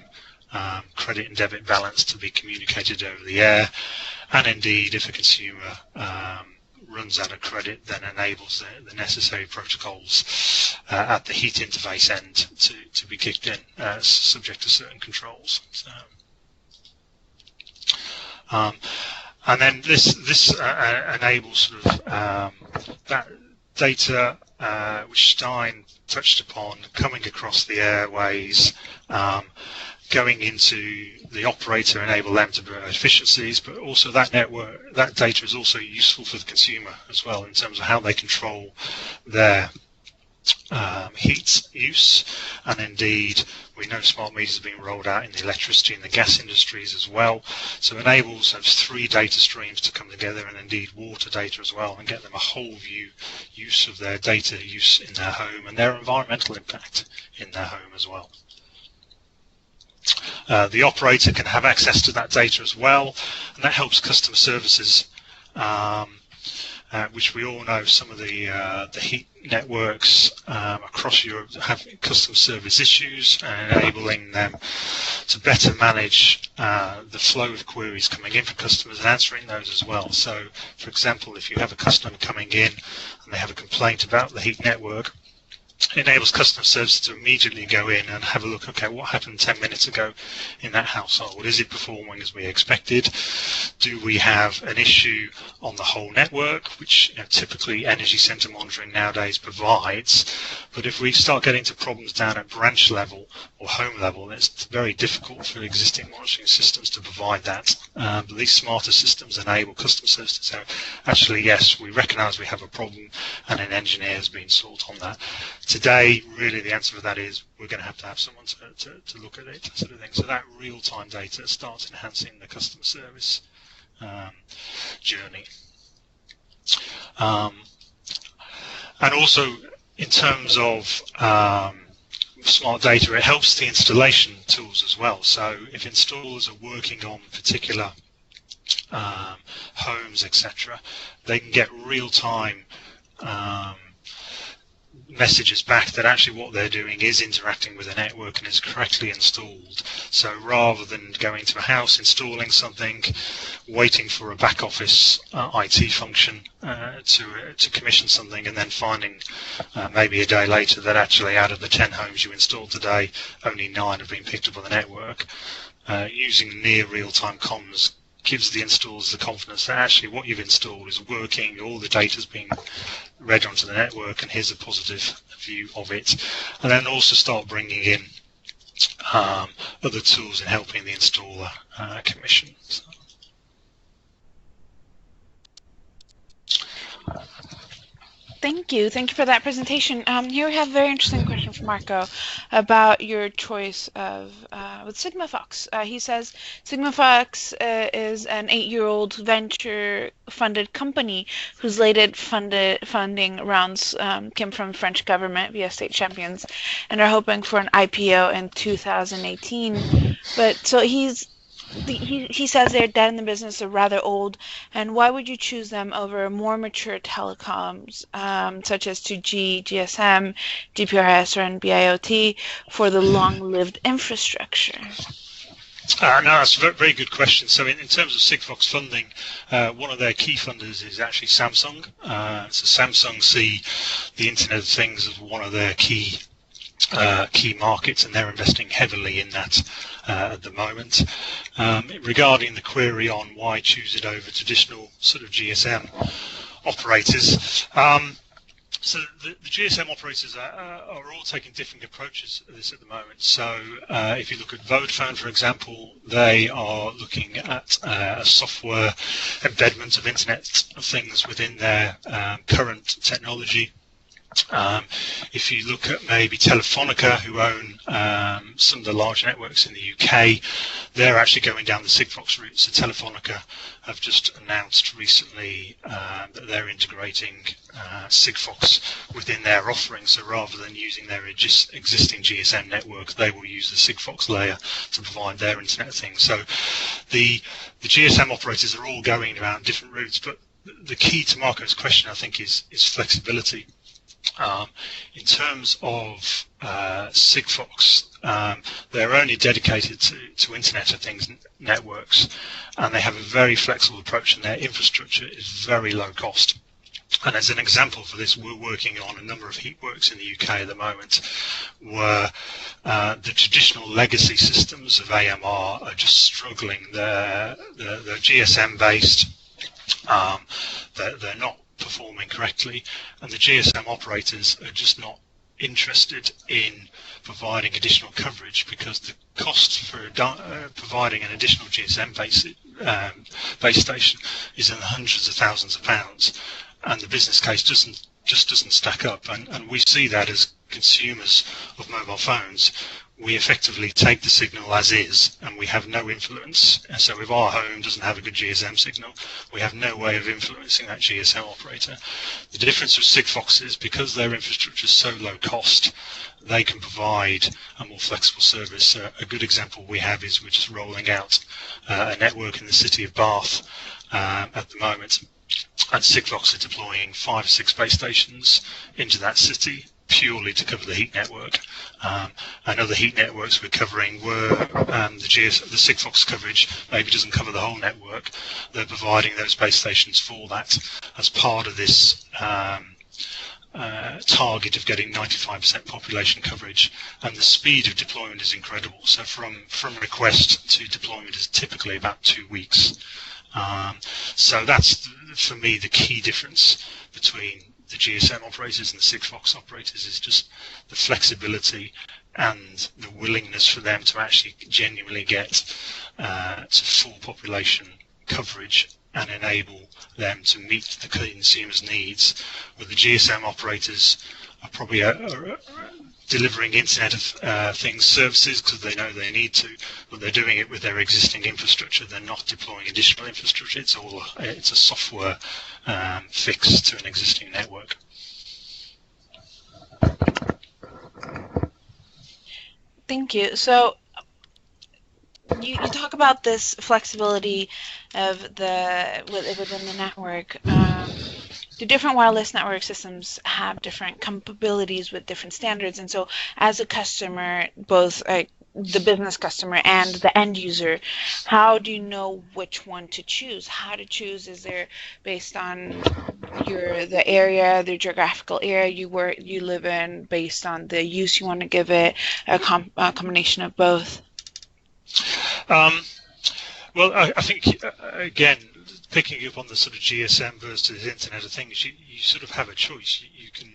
credit and debit balance to be communicated over the air. And indeed, if a consumer runs out of credit, then enables the necessary protocols at the heat interface end to be kicked in, subject to certain controls. So, and then this enables sort of that data which Stein touched upon coming across the airways, going into the operator, enable them to provide efficiencies, but also that network, that data is also useful for the consumer as well in terms of how they control their heat use. And indeed, we know smart meters are being rolled out in the electricity and the gas industries as well. So it enables those three data streams to come together, and indeed water data as well, and get them a whole view use of their data use in their home and their environmental impact in their home as well. The operator can have access to that data as well, and that helps customer services, which we all know some of the heat networks across Europe have customer service issues, and enabling them to better manage the flow of queries coming in from customers and answering those as well. So, for example, if you have a customer coming in and they have a complaint about the heat network, it enables customer service to immediately go in and have a look, okay, what happened 10 minutes ago in that household? Is it performing as we expected? Do we have an issue on the whole network, which typically energy center monitoring nowadays provides? But if we start getting to problems down at branch level or home level, it's very difficult for existing monitoring systems to provide that. But these smarter systems enable customer service to say, actually, yes, we recognize we have a problem, and an engineer has been sought on that. Today, really, the answer for that is we're going to have someone to look at it, sort of thing. So that real-time data starts enhancing the customer service journey. And also, in terms of smart data, it helps the installation tools as well. So if installers are working on particular homes, etc., they can get real-time messages back that actually what they're doing is interacting with the network and is correctly installed. So rather than going to a house, installing something, waiting for a back office IT function to commission something, and then finding maybe a day later that actually out of the 10 homes you installed today, only 9 have been picked up on the network, using near real-time comms gives the installers the confidence that actually what you've installed is working, all the data's being read onto the network, and here's a positive view of it. And then also start bringing in other tools in helping the installer commission. So. Thank you. Thank you for that presentation. Here we have a very interesting question from Marco about your choice of with Sigfox. He says Sigfox is an 8-year-old venture-funded company whose latest funding rounds came from the French government via State Champions, and are hoping for an IPO in 2018. But so he's he says they're dead in the business, are rather old, and why would you choose them over more mature telecoms, such as 2G, GSM, GPRS, or NB-IoT, for the long-lived infrastructure? No, that's a very, very good question. So in terms of Sigfox funding, one of their key funders is actually Samsung. So Samsung see the Internet of Things as one of their key markets, and they're investing heavily in that at the moment. Regarding the query on why choose it over traditional sort of GSM operators, so the GSM operators are all taking different approaches to this at the moment. So if you look at Vodafone, for example, they are looking at a software embedment of Internet of Things within their current technology. If you look at maybe Telefonica, who own some of the large networks in the UK, they're actually going down the Sigfox route. So Telefonica have just announced recently that they're integrating Sigfox within their offering. So rather than using their existing GSM network, they will use the Sigfox layer to provide their Internet of Things. So the GSM operators are all going around different routes, but the key to Marco's question, I think, is flexibility. In terms of Sigfox, they're only dedicated to Internet of Things networks, and they have a very flexible approach, and their infrastructure is very low cost. And as an example for this, we're working on a number of heatworks in the UK at the moment where the traditional legacy systems of AMR are just struggling. They're GSM based. They're not performing correctly, and the GSM operators are just not interested in providing additional coverage because the cost for providing an additional GSM base station is in the hundreds of thousands of pounds, and the business case just doesn't stack up. And we see that as consumers of mobile phones. We effectively take the signal as is, and we have no influence. And so if our home doesn't have a good GSM signal, we have no way of influencing that GSM operator. The difference with Sigfox is because their infrastructure is so low cost, they can provide a more flexible service. A good example we have is we're just rolling out a network in the city of Bath at the moment, and Sigfox are deploying 5 or 6 base stations into that city purely to cover the heat network. And other heat networks we're covering where the Sigfox coverage maybe doesn't cover the whole network. They're providing those base stations for that as part of this target of getting 95% population coverage, and the speed of deployment is incredible. So from request to deployment is typically about 2 weeks. So that's, for me, the key difference between the GSM operators and the Sigfox operators is just the flexibility and the willingness for them to actually genuinely get to full population coverage and enable them to meet the consumer's needs, where the GSM operators are probably delivering Internet of Things services because they know they need to, but they're doing it with their existing infrastructure. They're not deploying additional infrastructure. It's a software fix to an existing network. Thank you. So you talk about this flexibility of within the network. The different wireless network systems have different capabilities with different standards, and so as a customer, both the business customer and the end user, how do you know which one to choose? How to choose? Is there based on the area, the geographical area you live in, based on the use you want to give it, a combination of both? Well, I think, again, picking up on the sort of GSM versus Internet of Things, you sort of have a choice. You can,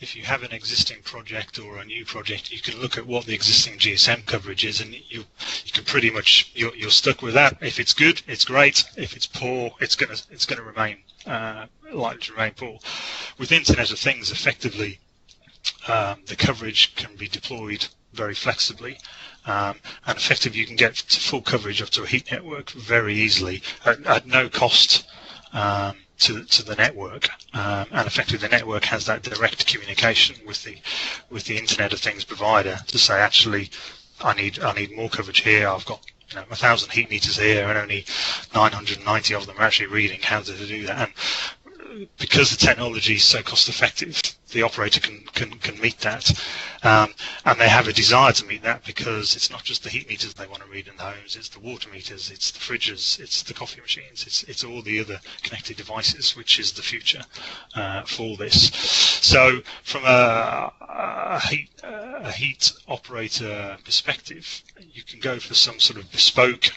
if you have an existing project or a new project, you can look at what the existing GSM coverage is, and you can pretty much you're stuck with that. If it's good, it's great. If it's poor, it's gonna remain likely to remain poor. With Internet of Things, effectively, the coverage can be deployed very flexibly, and effectively you can get to full coverage up to a heat network very easily at no cost to the network, and effectively the network has that direct communication with the Internet of Things provider to say, actually, I need more coverage here. I've got 1,000 heat meters here and only 990 of them are actually reading. How do they do that? And because the technology is so cost effective, the operator can meet that, and they have a desire to meet that because it's not just the heat meters they want to read in the homes, it's the water meters, it's the fridges, it's the coffee machines, it's all the other connected devices, which is the future for this. So from a heat operator perspective, you can go for some sort of bespoke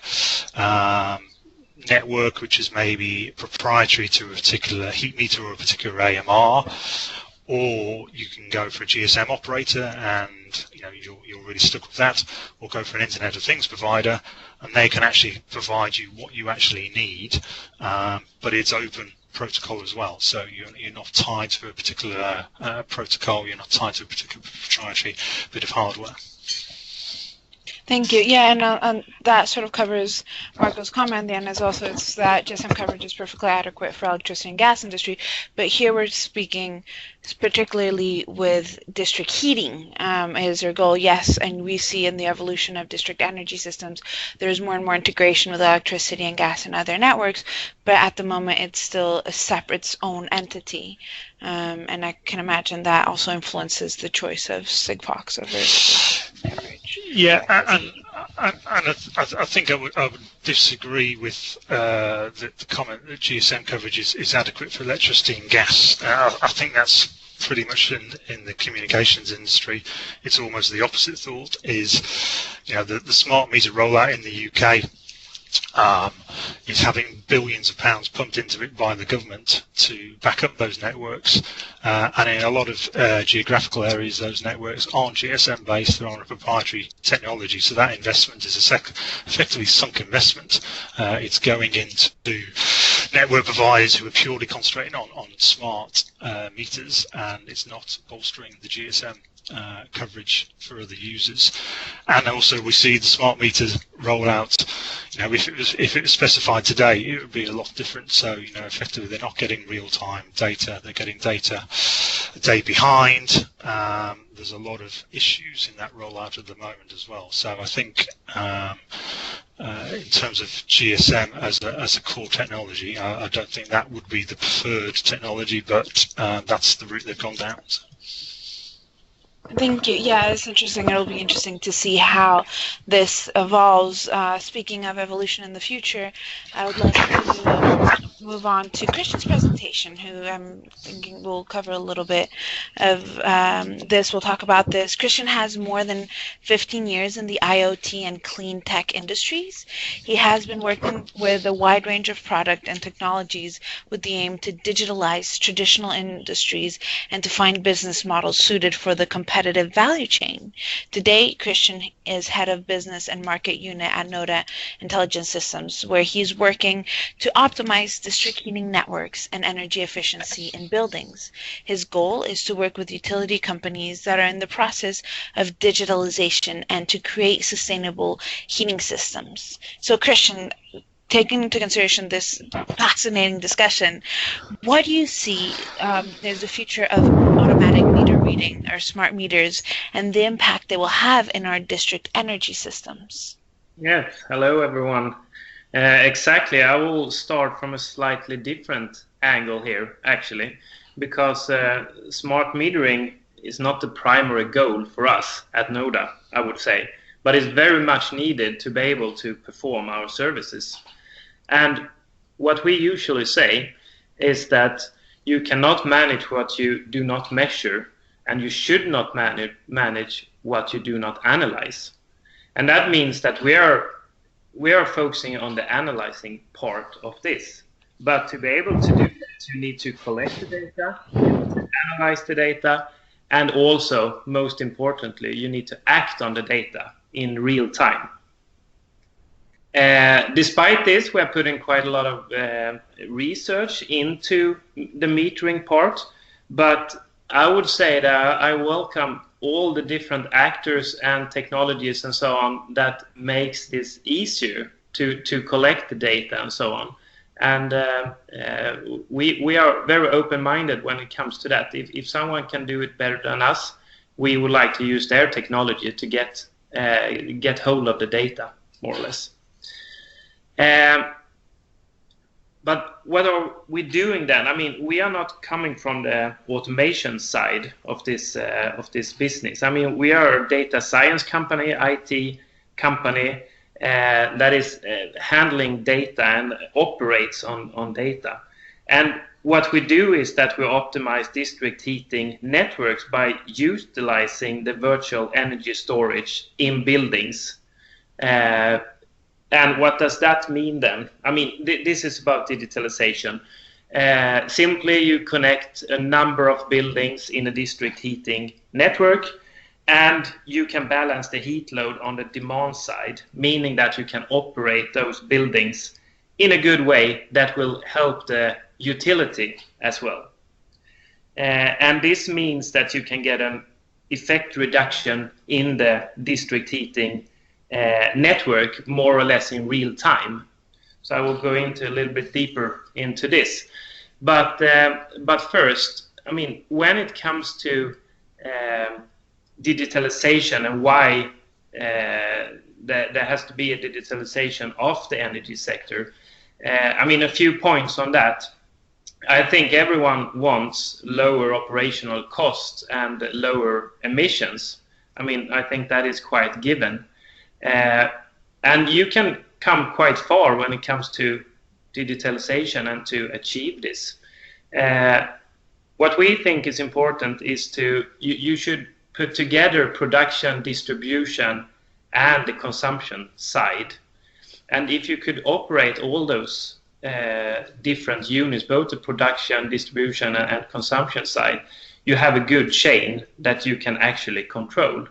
network which is maybe proprietary to a particular heat meter or a particular AMR, or you can go for a GSM operator and you're really stuck with that, or go for an Internet of Things provider and they can actually provide you what you actually need, but it's open protocol as well, so you're not tied to a particular protocol, you're not tied to a particular proprietary bit of hardware. Thank you. Yeah, and that sort of covers Marco's comment then, as also it's that GSM coverage is perfectly adequate for electricity and gas industry, but here we're speaking particularly with district heating is their goal, yes, and we see in the evolution of district energy systems, there's more and more integration with electricity and gas and other networks, but at the moment it's still a separate, its own entity, and I can imagine that also influences the choice of Sigfox over coverage. Yeah, and I think I would disagree with the comment that GSM coverage is adequate for electricity and gas. I think that's pretty much in the communications industry. It's almost the opposite thought. Is the smart meter rollout in the UK is having billions of pounds pumped into it by the government to back up those networks, and in a lot of geographical areas those networks aren't GSM based, they're on a proprietary technology, so that investment is effectively sunk investment. It's going into network providers who are purely concentrating on smart meters, and it's not bolstering the GSM coverage for other users. And also we see the smart meters roll out, if it was specified today it would be a lot different. So effectively they're not getting real-time data, they're getting data a day behind. There's a lot of issues in that rollout at the moment as well. So I think in terms of GSM as a core technology, I don't think that would be the preferred technology, but that's the route they've gone down. So. Thank you. Yeah, it's interesting. It'll be interesting to see how this evolves. Speaking of evolution in the future, I would like to move on to Christian's presentation, who I'm thinking will cover a little bit of this. We'll talk about this. Christian has more than 15 years in the IoT and clean tech industries. He has been working with a wide range of product and technologies with the aim to digitalize traditional industries and to find business models suited for the competitive value chain. Today, Christian is head of business and market unit at Noda Intelligent Systems, where he's working to optimize district heating networks and energy efficiency in buildings. His goal is to work with utility companies that are in the process of digitalization and to create sustainable heating systems. So, Christian, taking into consideration this fascinating discussion, what do you see as the future of automatic meter reading or smart meters and the impact they will have in our district energy systems? Yes, hello everyone. Exactly, I will start from a slightly different angle here, actually, because smart metering is not the primary goal for us at Noda, I would say, but it's very much needed to be able to perform our services. And what we usually say is that you cannot manage what you do not measure, and you should not manage what you do not analyze. And that means that we are focusing on the analyzing part of this. But to be able to do that, you need to collect the data, you need to analyze the data, and also, most importantly, you need to act on the data in real time. Despite this, we are putting quite a lot of research into the metering part, but I would say that I welcome all the different actors and technologies and so on that makes this easier to collect the data and so on. And we are very open-minded when it comes to that. If someone can do it better than us, we would like to use their technology to get hold of the data, more or less. But what are we doing then? I mean, we are not coming from the automation side of this business. I mean, we are a data science company, IT company that is handling data and operates on data. And what we do is that we optimize district heating networks by utilizing the virtual energy storage in buildings. And what does that mean then? I mean, this is about digitalization. Simply, you connect a number of buildings in a district heating network, and you can balance the heat load on the demand side, meaning that you can operate those buildings in a good way that will help the utility as well. And this means that you can get an effect reduction in the district heating network more or less in real time. So I will go into a little bit deeper into this. But first, I mean, when it comes to digitalization and why there has to be a digitalization of the energy sector, I mean, a few points on that. I think everyone wants lower operational costs and lower emissions. I mean, I think that is quite given. And you can come quite far when it comes to digitalization and to achieve this. What we think is important is you should put together production, distribution, and the consumption side. And if you could operate all those different units, both the production, distribution, and consumption side, you have a good chain that you can actually control.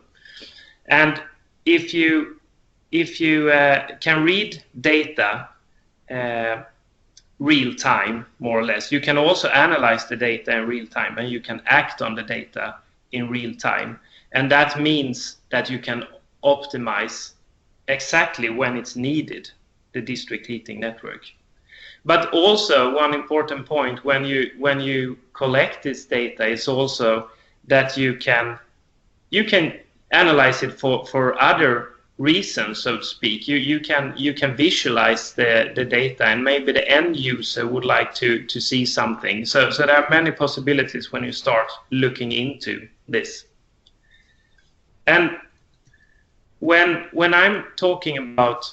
And if you can read data real time, more or less, you can also analyze the data in real time, and you can act on the data in real time. And that means that you can optimize exactly when it's needed, the district heating network. But also one important point when you collect this data is also that you can analyze it for other reasons, so to speak. You can visualize the data, and maybe the end user would like to see something. So there are many possibilities when you start looking into this. And when I'm talking about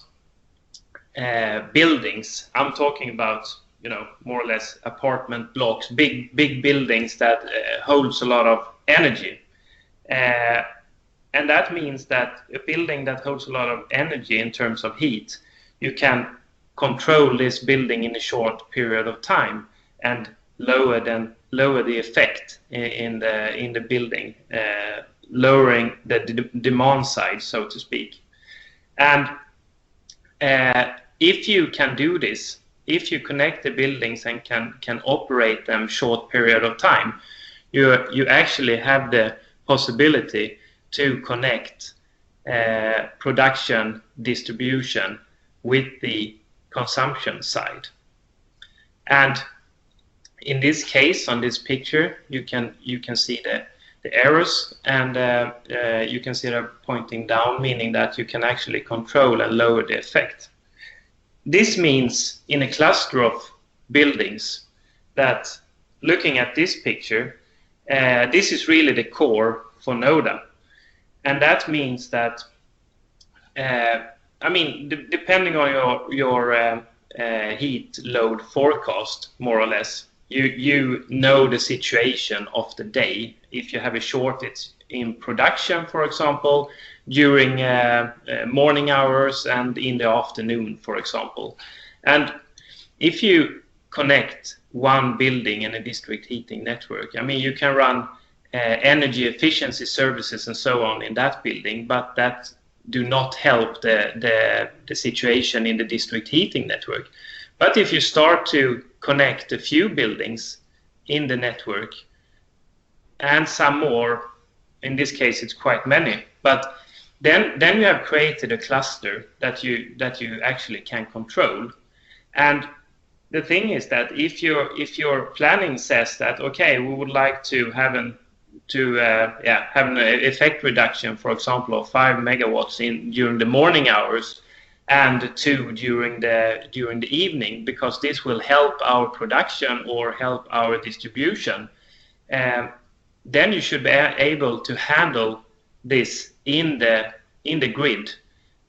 buildings, I'm talking about, you know, more or less apartment blocks, big buildings that holds a lot of energy. And that means that a building that holds a lot of energy in terms of heat, you can control this building in a short period of time and lower the effect in the building, lowering the demand side, so to speak. And if you can do this, if you connect the buildings and can operate them short period of time, you actually have the possibility to connect production, distribution with the consumption side. And in this case, on this picture, you can see the arrows, and you can see they're pointing down, meaning that you can actually control and lower the effect. This means in a cluster of buildings that, looking at this picture, this is really the core for NODA. And that means that, I mean, depending on your heat load forecast, more or less, you know the situation of the day. If you have a shortage in production, for example, during morning hours and in the afternoon, for example. And if you connect one building in a district heating network, I mean, you can run energy efficiency services and so on in that building, but that do not help the situation in the district heating network. But if you start to connect a few buildings in the network and some more, in this case it's quite many, but then you have created a cluster that you actually can control. And the thing is that if your planning says that, okay, we would like to have an effect reduction, for example, of 5 megawatts during the morning hours, and 2 during the evening, because this will help our production or help our distribution. Then you should be able to handle this in the grid,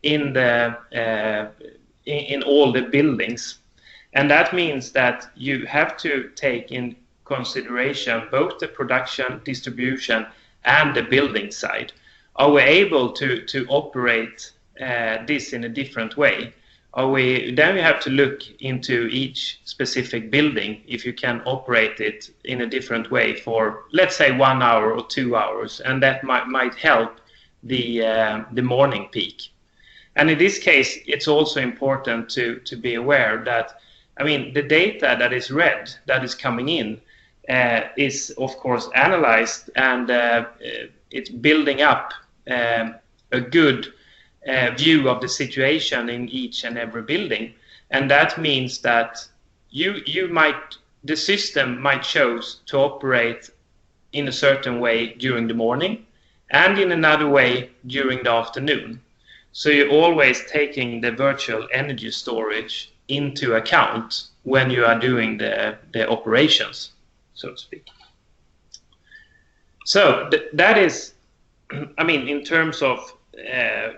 in all the buildings. And that means that you have to take in consideration both the production, distribution, and the building side. Are we able to operate this in a different way? Then we have to look into each specific building, if you can operate it in a different way for, let's say, 1 hour or 2 hours, and that might help the morning peak. And in this case, it's also important to be aware that, I mean, the data that is read, that is coming in, is of course analyzed, and it's building up a good view of the situation in each and every building. And that means that the system might choose to operate in a certain way during the morning and in another way during the afternoon. So you're always taking the virtual energy storage into account when you are doing the operations, so to speak. So that is, I mean, in terms of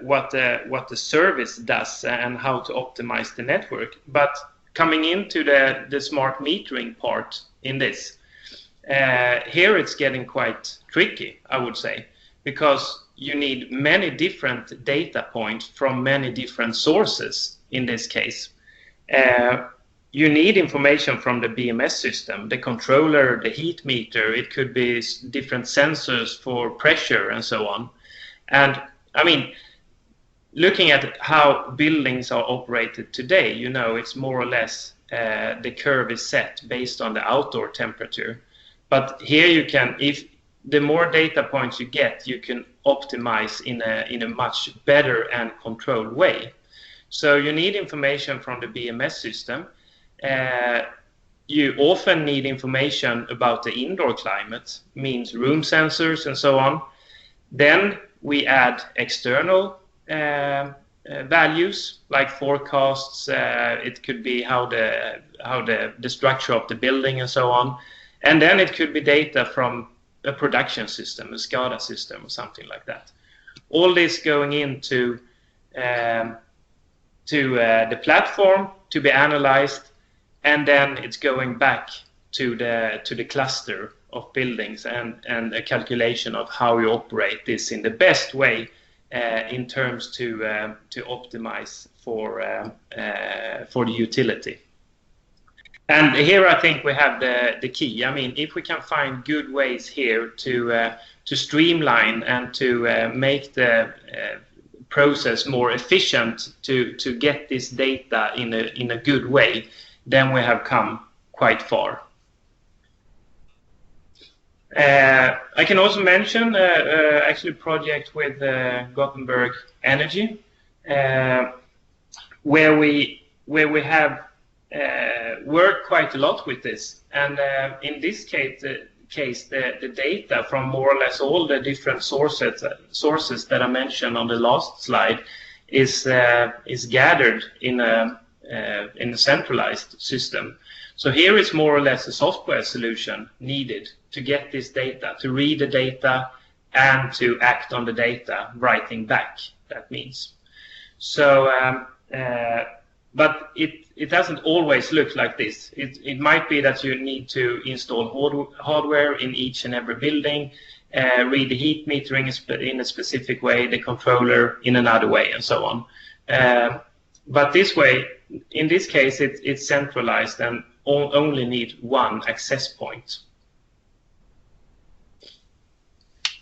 what the service does and how to optimize the network. But coming into the smart metering part in this, here it's getting quite tricky, I would say, because you need many different data points from many different sources in this case. You need information from the BMS system, the controller, the heat meter. It could be different sensors for pressure and so on. And I mean, looking at how buildings are operated today, you know, it's more or less the curve is set based on the outdoor temperature. But here you can, if the more data points you get, you can optimize in a much better and controlled way. So you need information from the BMS system. You often need information about the indoor climate, means room sensors and so on. Then we add external values like forecasts. It could be how the structure of the building and so on. And then it could be data from a production system, a SCADA system or something like that. All this going into the platform to be analyzed, and then it's going back to the cluster of buildings and a calculation of how you operate this in the best way in terms to optimize for the utility. And here I think we have the key. I mean, if we can find good ways here to streamline and to make the process more efficient to get this data in a good way, then we have come quite far. I can also mention actually a project with Gothenburg Energy, where we have worked quite a lot with this, and in this case the data from more or less all the different sources that I mentioned on the last slide is gathered in a centralized system. So here is more or less a software solution needed to get this data, to read the data and to act on the data, writing back, that means. So, but it doesn't always look like this. It might be that you need to install hardware in each and every building, read the heat metering in a specific way, the controller in another way, and so on. But this way, in this case, it's centralized and only need one access point.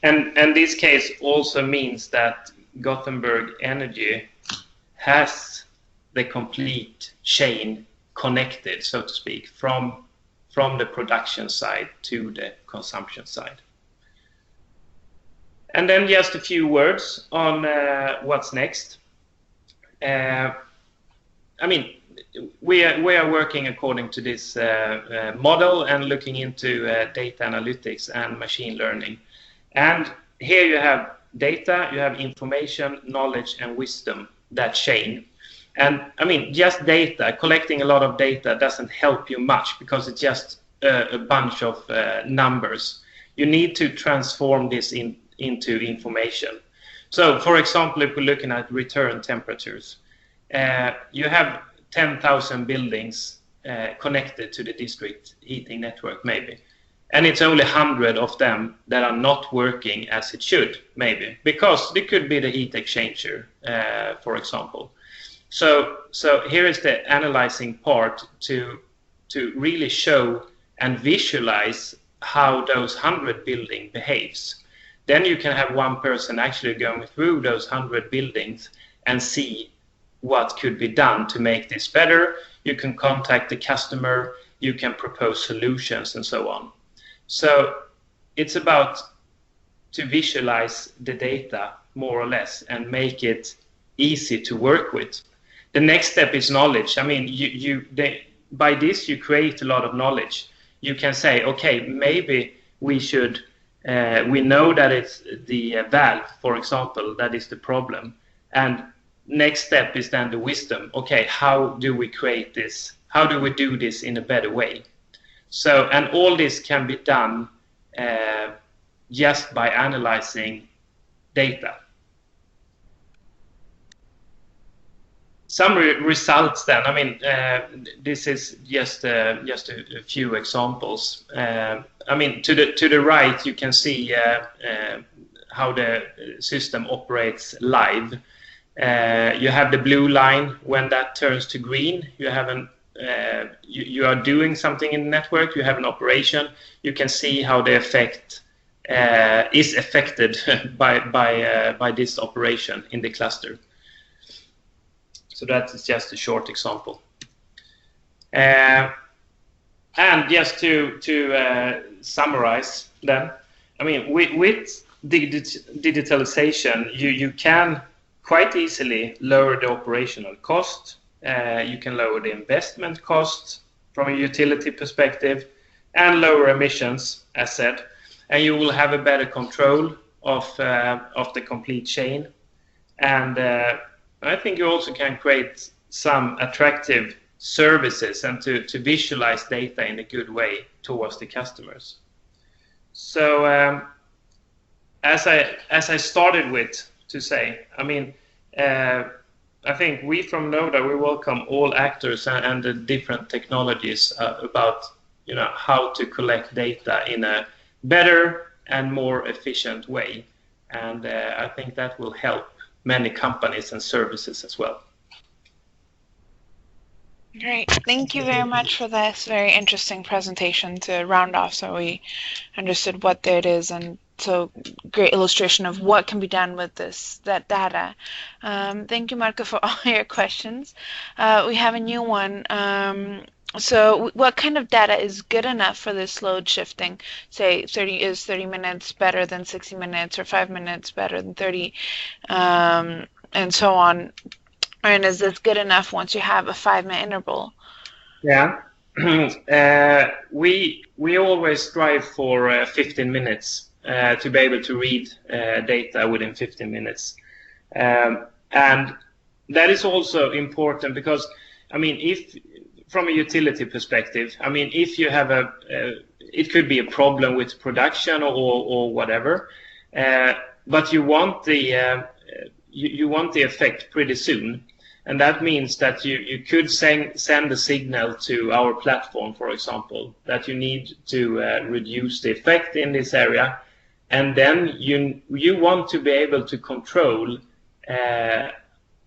And this case also means that Gothenburg Energy has the complete chain connected, so to speak, from the production side to the consumption side. And then just a few words on what's next. I mean, we are working according to this model and looking into data analytics and machine learning. And here you have data, you have information, knowledge, and wisdom, that chain. And I mean, just data, collecting a lot of data doesn't help you much because it's just a bunch of numbers. You need to transform this into information. So, for example, if we're looking at return temperatures, you have 10,000 buildings connected to the district heating network, maybe. And it's only 100 of them that are not working as it should, maybe, because it could be the heat exchanger, for example. So here is the analyzing part to really show and visualize how those 100 buildings behaves. Then you can have one person actually going through those 100 buildings and see what could be done to make this better. You can contact the customer, you can propose solutions and so on. So it's about to visualize the data more or less and make it easy to work with. The next step is knowledge. I mean, by this you create a lot of knowledge. You can say, okay, maybe we should, we know that it's the valve, for example, that is the problem. And next step is then the wisdom. Okay, how do we create this? How do we do this in a better way? So, and all this can be done just by analyzing data. Some results then, I mean, this is just a few examples. I mean, to the right, you can see how the system operates live. You have the blue line. When that turns to green, you have you are doing something in the network. You have an operation. You can see how the effect is affected by this operation in the cluster. So that is just a short example. And just to summarize then, I mean, with digitalization, you can quite easily lower the operational cost. You can lower the investment cost from a utility perspective and lower emissions, as said. And you will have a better control of the complete chain. And I think you also can create some attractive services and to visualize data in a good way towards the customers. So as I started with to say, I mean, I think we from NODA, we welcome all actors and the different technologies about how to collect data in a better and more efficient way. And I think that will help many companies and services as well. Great. Thank you very much for this very interesting presentation to round off so we understood what it is, and so great illustration of what can be done with that data. Thank you, Marco, for all your questions. We have a new one. So what kind of data is good enough for this load shifting? Say 30 minutes better than 60 minutes, or 5 minutes better than 30, and so on. And is this good enough once you have a 5-minute interval? Yeah, we always strive for 15 minutes to be able to read data within 15 minutes. And that is also important because, I mean, if from a utility perspective, I mean, if you have it could be a problem with production or whatever, but you want the effect pretty soon. And that means that you could send a signal to our platform, for example, that you need to reduce the effect in this area. And then you want to be able to control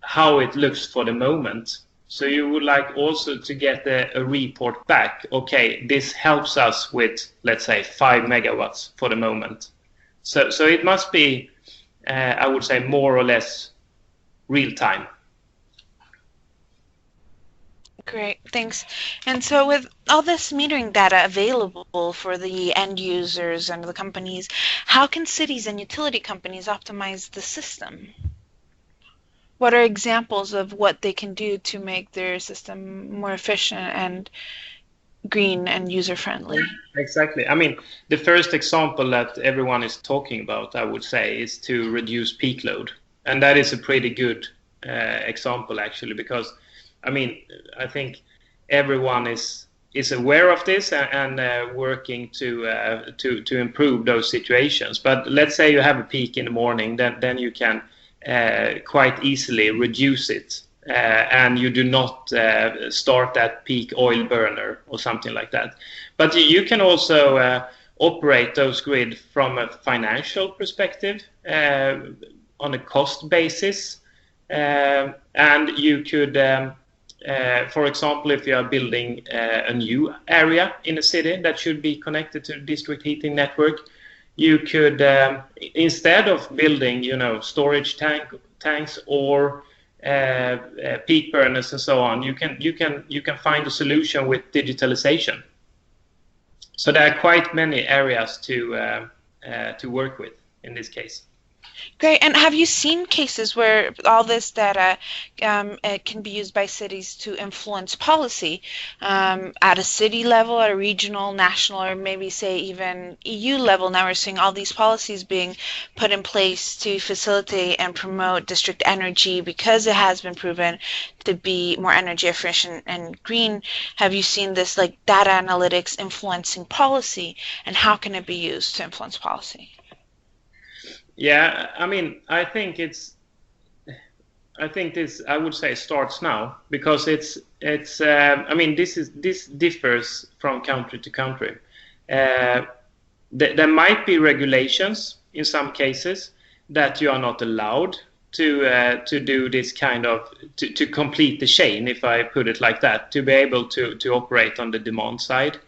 how it looks for the moment. So you would like also to get a report back. Okay, this helps us with, let's say, 5 megawatts for the moment. So it must be, I would say, more or less real time. Great, thanks. And so with all this metering data available for the end users and the companies, how can cities and utility companies optimize the system? What are examples of what they can do to make their system more efficient and green and user-friendly? Exactly. I mean, the first example that everyone is talking about, I would say, is to reduce peak load. And that is a pretty good example actually, because I mean I think everyone is aware of this and working to improve those situations. But let's say you have a peak in the morning, then you can quite easily reduce it, and you do not start that peak oil burner or something like that. But you can also operate those grid from a financial perspective, on a cost basis, and you could for example, if you are building a new area in a city that should be connected to the district heating network, you could, instead of building, storage tanks or peak burners and so on, you can find a solution with digitalization. So there are quite many areas to work with in this case. Great. And have you seen cases where all this data can be used by cities to influence policy at a city level, at a regional, national, or maybe say even EU level? Now we're seeing all these policies being put in place to facilitate and promote district energy because it has been proven to be more energy efficient and green. Have you seen this like data analytics influencing policy, and how can it be used to influence policy? Yeah, I mean, I think this, I would say, starts now, because I mean, this differs from country to country. There might be regulations in some cases that you are not allowed to do this kind of, to complete the chain, if I put it like that, to be able to operate on the demand side.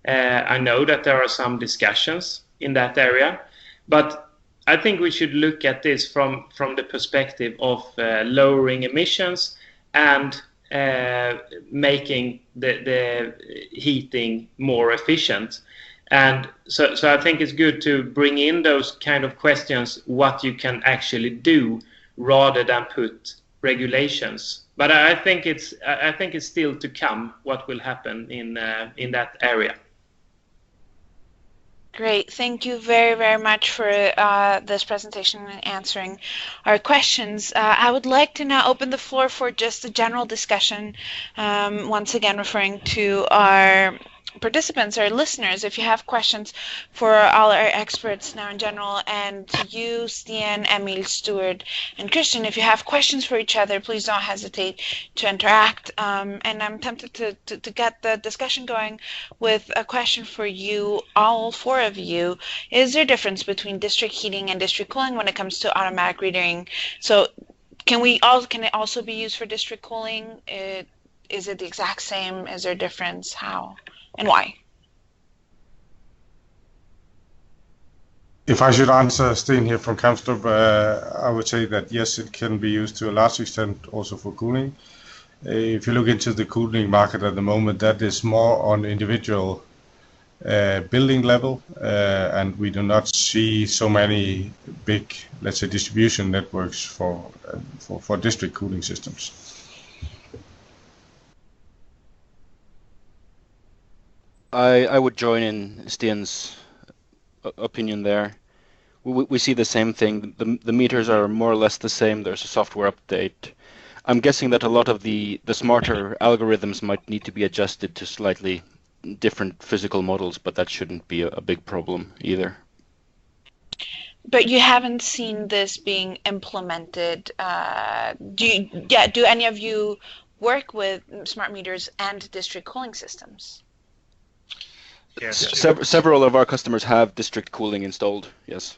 I know that there are some discussions in that area, but I think we should look at this from the perspective of lowering emissions and making the heating more efficient. And so I think it's good to bring in those kind of questions, what you can actually do, rather than put regulations. But I think it's still to come what will happen in that area. Great. Thank you very, very much for this presentation and answering our questions. I would like to now open the floor for just a general discussion, once again referring to our participants or listeners. If you have questions for all our experts now in general, and to you, Stian, Emil, Stuart, and Christian, if you have questions for each other, please don't hesitate to interact. And I'm tempted to get the discussion going with a question for you, all four of you. Is there a difference between district heating and district cooling when it comes to automatic metering? So can it also be used for district cooling? Is it the exact same? Is there a difference? How? And why? If I should answer, Sten here from Kamstrup, I would say that yes, it can be used to a large extent also for cooling. If you look into the cooling market at the moment, that is more on individual building level, and we do not see so many big, let's say, distribution networks for district cooling systems. I would join in Stian's opinion there. We see the same thing. The meters are more or less the same. There's a software update. I'm guessing that a lot of the smarter algorithms might need to be adjusted to slightly different physical models, but that shouldn't be a big problem either. But you haven't seen this being implemented. Do any of you work with smart meters and district cooling systems? Yes. Several of our customers have district cooling installed, yes.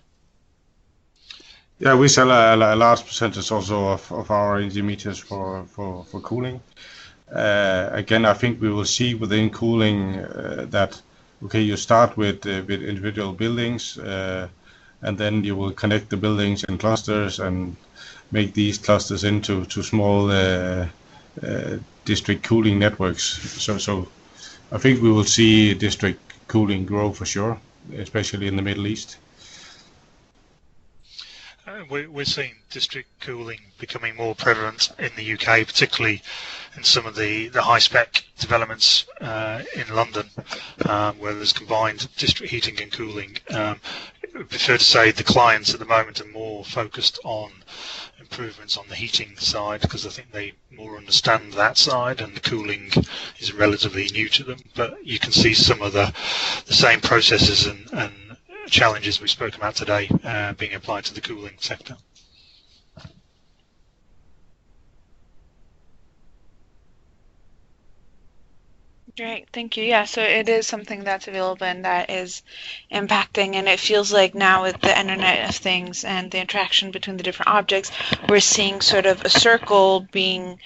Yeah, we sell a large percentage also of our energy meters for cooling. Again, I think we will see within cooling that, okay, you start with individual buildings, and then you will connect the buildings in clusters and make these clusters into small district cooling networks. So I think we will see district cooling grow for sure, especially in the Middle East. We're seeing district cooling becoming more prevalent in the UK, particularly in some of the high-spec developments in London, where there's combined district heating and cooling. It would be fair to say the clients at the moment are more focused on improvements on the heating side, because I think they more understand that side, and the cooling is relatively new to them. But you can see some of the same processes and challenges we spoke about today being applied to the cooling sector. Great, thank you. Yeah, so it is something that's available and that is impacting, and it feels like now with the Internet of Things and the interaction between the different objects, we're seeing sort of a circle being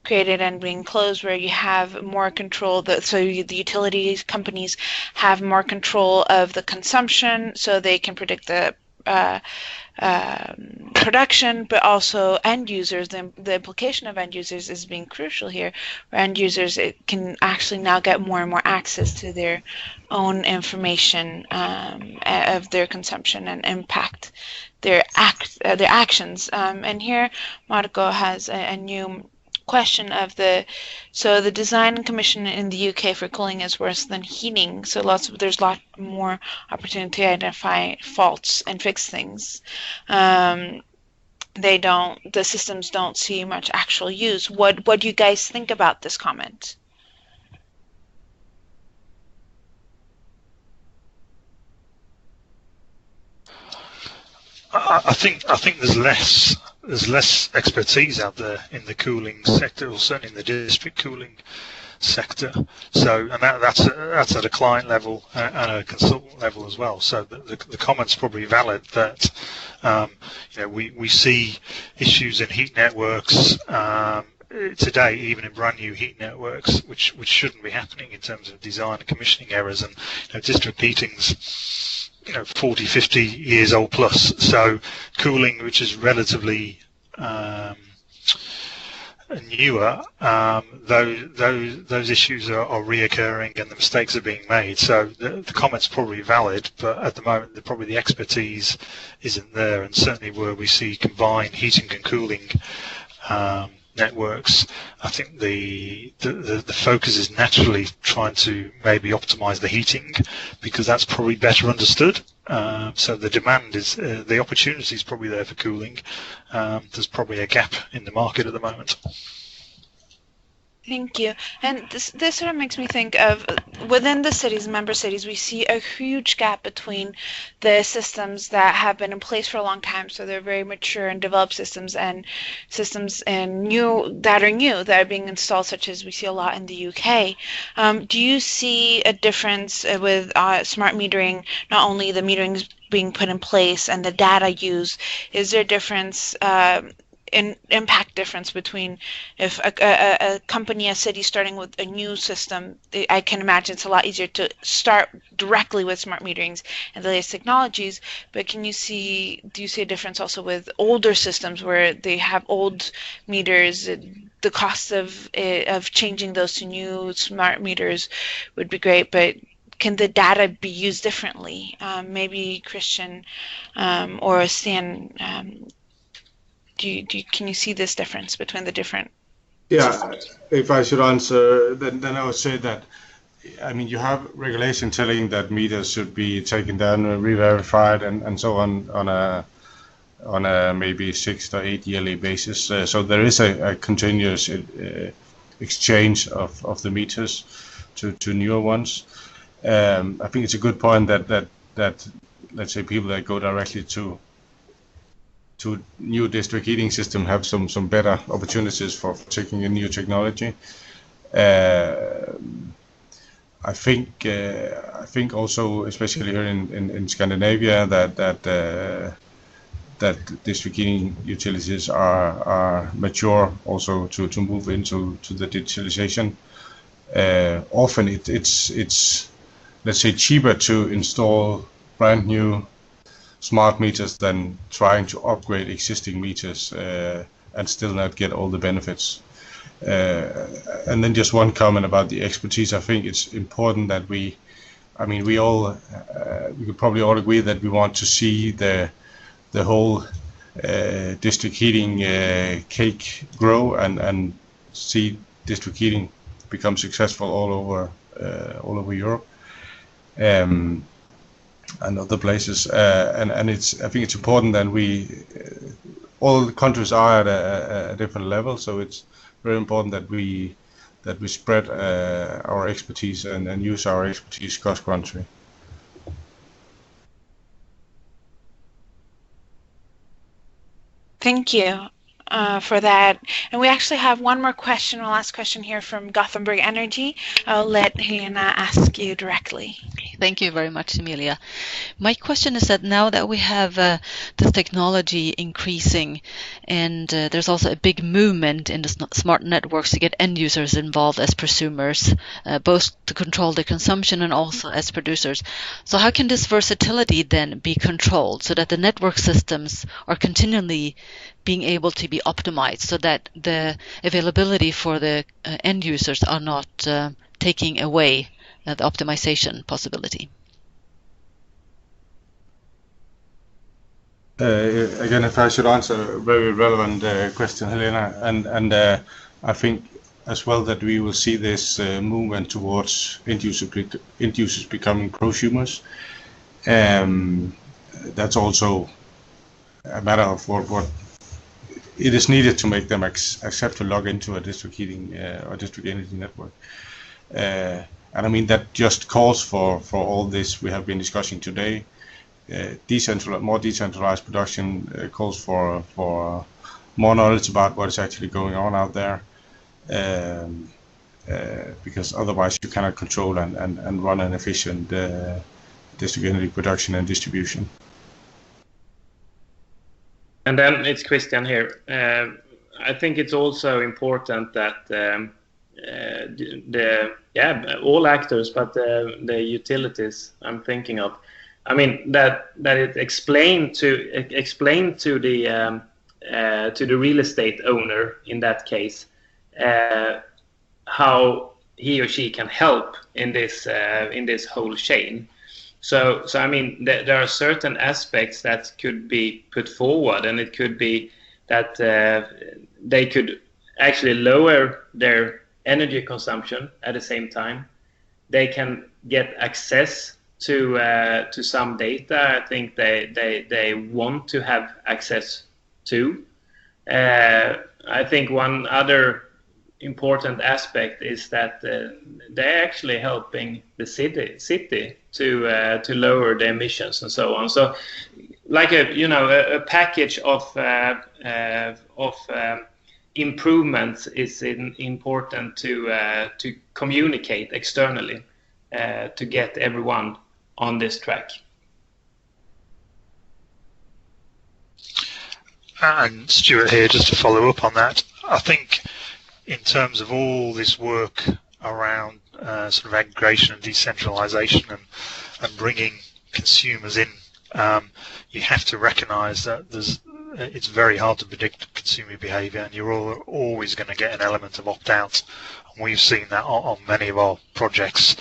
created and being closed where you have more control. The utilities companies have more control of the consumption, so they can predict the production, but also end users. The implication of end users is being crucial here, where end users can actually now get more and more access to their own information of their consumption and impact their actions. And here, Marco has a new question of the design and commission in the UK for cooling is worse than heating, so there's a lot more opportunity to identify faults and fix things. The systems don't see much actual use. What do you guys think about this comment? I think there's less expertise out there in the cooling sector, or certainly in the district cooling sector. So, and that's at a client level and a consultant level as well. So the comment's probably valid that we see issues in heat networks today, even in brand new heat networks, which shouldn't be happening in terms of design and commissioning errors, and district heating's 40, 50 years old plus. So cooling, which is relatively newer, those issues are reoccurring and the mistakes are being made. So the comment's probably valid, but at the moment probably the expertise isn't there, and certainly where we see combined heating and cooling networks, I think the focus is naturally trying to maybe optimize the heating, because that's probably better understood. So the demand is, the opportunity is probably there for cooling. There's probably a gap in the market at the moment. Thank you. And this sort of makes me think of, within the cities, member cities, we see a huge gap between the systems that have been in place for a long time, so they're very mature and developed systems, and systems that are being installed, such as we see a lot in the UK. Do you see a difference with smart metering, not only the metering being put in place and the data used? Is there a difference impact difference between if a company, a city starting with a new system? I can imagine it's a lot easier to start directly with smart meterings and the latest technologies, but do you see a difference also with older systems where they have old meters? The cost of changing those to new smart meters would be great, but can the data be used differently? Maybe Christian or Stan, can you see this difference between the different systems? If I should answer, then I would say that, you have regulation telling that meters should be taken down and re-verified and so on a maybe 6 to 8 yearly basis. So there is a continuous exchange of the meters to newer ones. I think it's a good point that let's say people that go directly to new district heating system have some better opportunities for taking a new technology. I think also, especially here in Scandinavia, that district heating utilities are mature also to move into the digitalization. Often it's let's say cheaper to install brand new smart meters than trying to upgrade existing meters and still not get all the benefits. And then just one comment about the expertise. I think it's important that we could probably all agree that we want to see the whole district heating cake grow and see district heating become successful all over Europe. And other places, and I think it's important that we all the countries are at a different level, so it's very important that we spread our expertise and use our expertise cross country. Thank you for that. And we actually have one more question, our last question here from Gothenburg Energy. I'll let Helena ask you directly. Thank you very much, Emilia. My question is that now that we have this technology increasing, and there's also a big movement in the smart networks to get end users involved as prosumers, both to control the consumption and also as producers. So how can this versatility then be controlled so that the network systems are continually being able to be optimized so that the availability for the end users are not taking away the optimization possibility? Again, if I should answer a very relevant question, Helena, and I think as well that we will see this movement towards end users becoming prosumers. That's also a matter of what it is needed to make them accept to log into a district heating or district energy network. And I mean that just calls for all this we have been discussing today. More decentralized production calls for more knowledge about what is actually going on out there, because otherwise you cannot control and run an efficient district energy production and distribution. And then it's Christian here. I think it's also important that all actors, but the utilities I'm thinking of, I mean that it explained to the real estate owner in that case how he or she can help in this whole chain. So I mean there are certain aspects that could be put forward, and it could be that they could actually lower their energy consumption at the same time. They can get access to some data. I think they want to have access to. I think one other important aspect is that they're actually helping the city to lower the emissions and so on. So, like a package of improvements is important to communicate externally to get everyone on this track. And Stuart here, just to follow up on that, I think in terms of all this work around sort of aggregation and decentralization and bringing consumers in, you have to recognize that it's very hard to predict consumer behavior, and you're always going to get an element of opt-out. And we've seen that on many of our projects.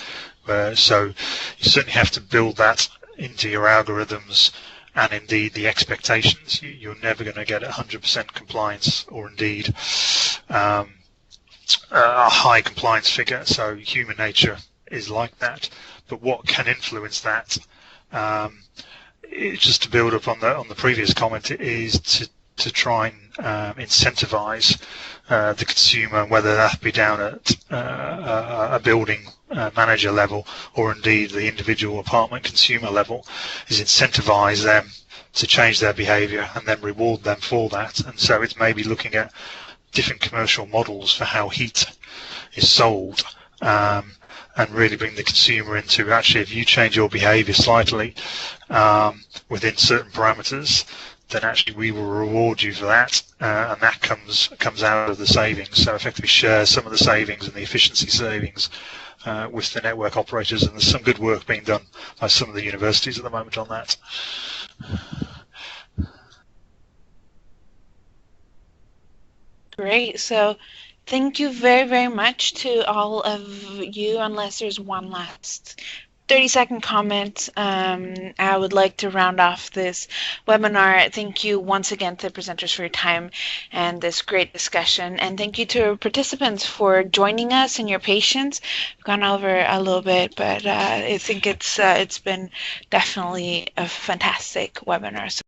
So you certainly have to build that into your algorithms and indeed the expectations. You're never going to get 100% compliance, or indeed a high compliance figure. So human nature is like that. But what can influence that? Just to build up on the previous comment, is to try and incentivize the consumer, whether that be down at a building manager level or indeed the individual apartment consumer level, is incentivize them to change their behavior and then reward them for that. And so it's maybe looking at different commercial models for how heat is sold, and really bring the consumer into, actually, if you change your behavior slightly within certain parameters, then actually we will reward you for that, and that comes out of the savings. So effectively share some of the savings and the efficiency savings with the network operators, and there's some good work being done by some of the universities at the moment on that. Great. So thank you very, very much to all of you. Unless there's one last 30-second comment, I would like to round off this webinar. Thank you once again to the presenters for your time and this great discussion. And thank you to participants for joining us and your patience. We've gone over a little bit, but I think it's been definitely a fantastic webinar. So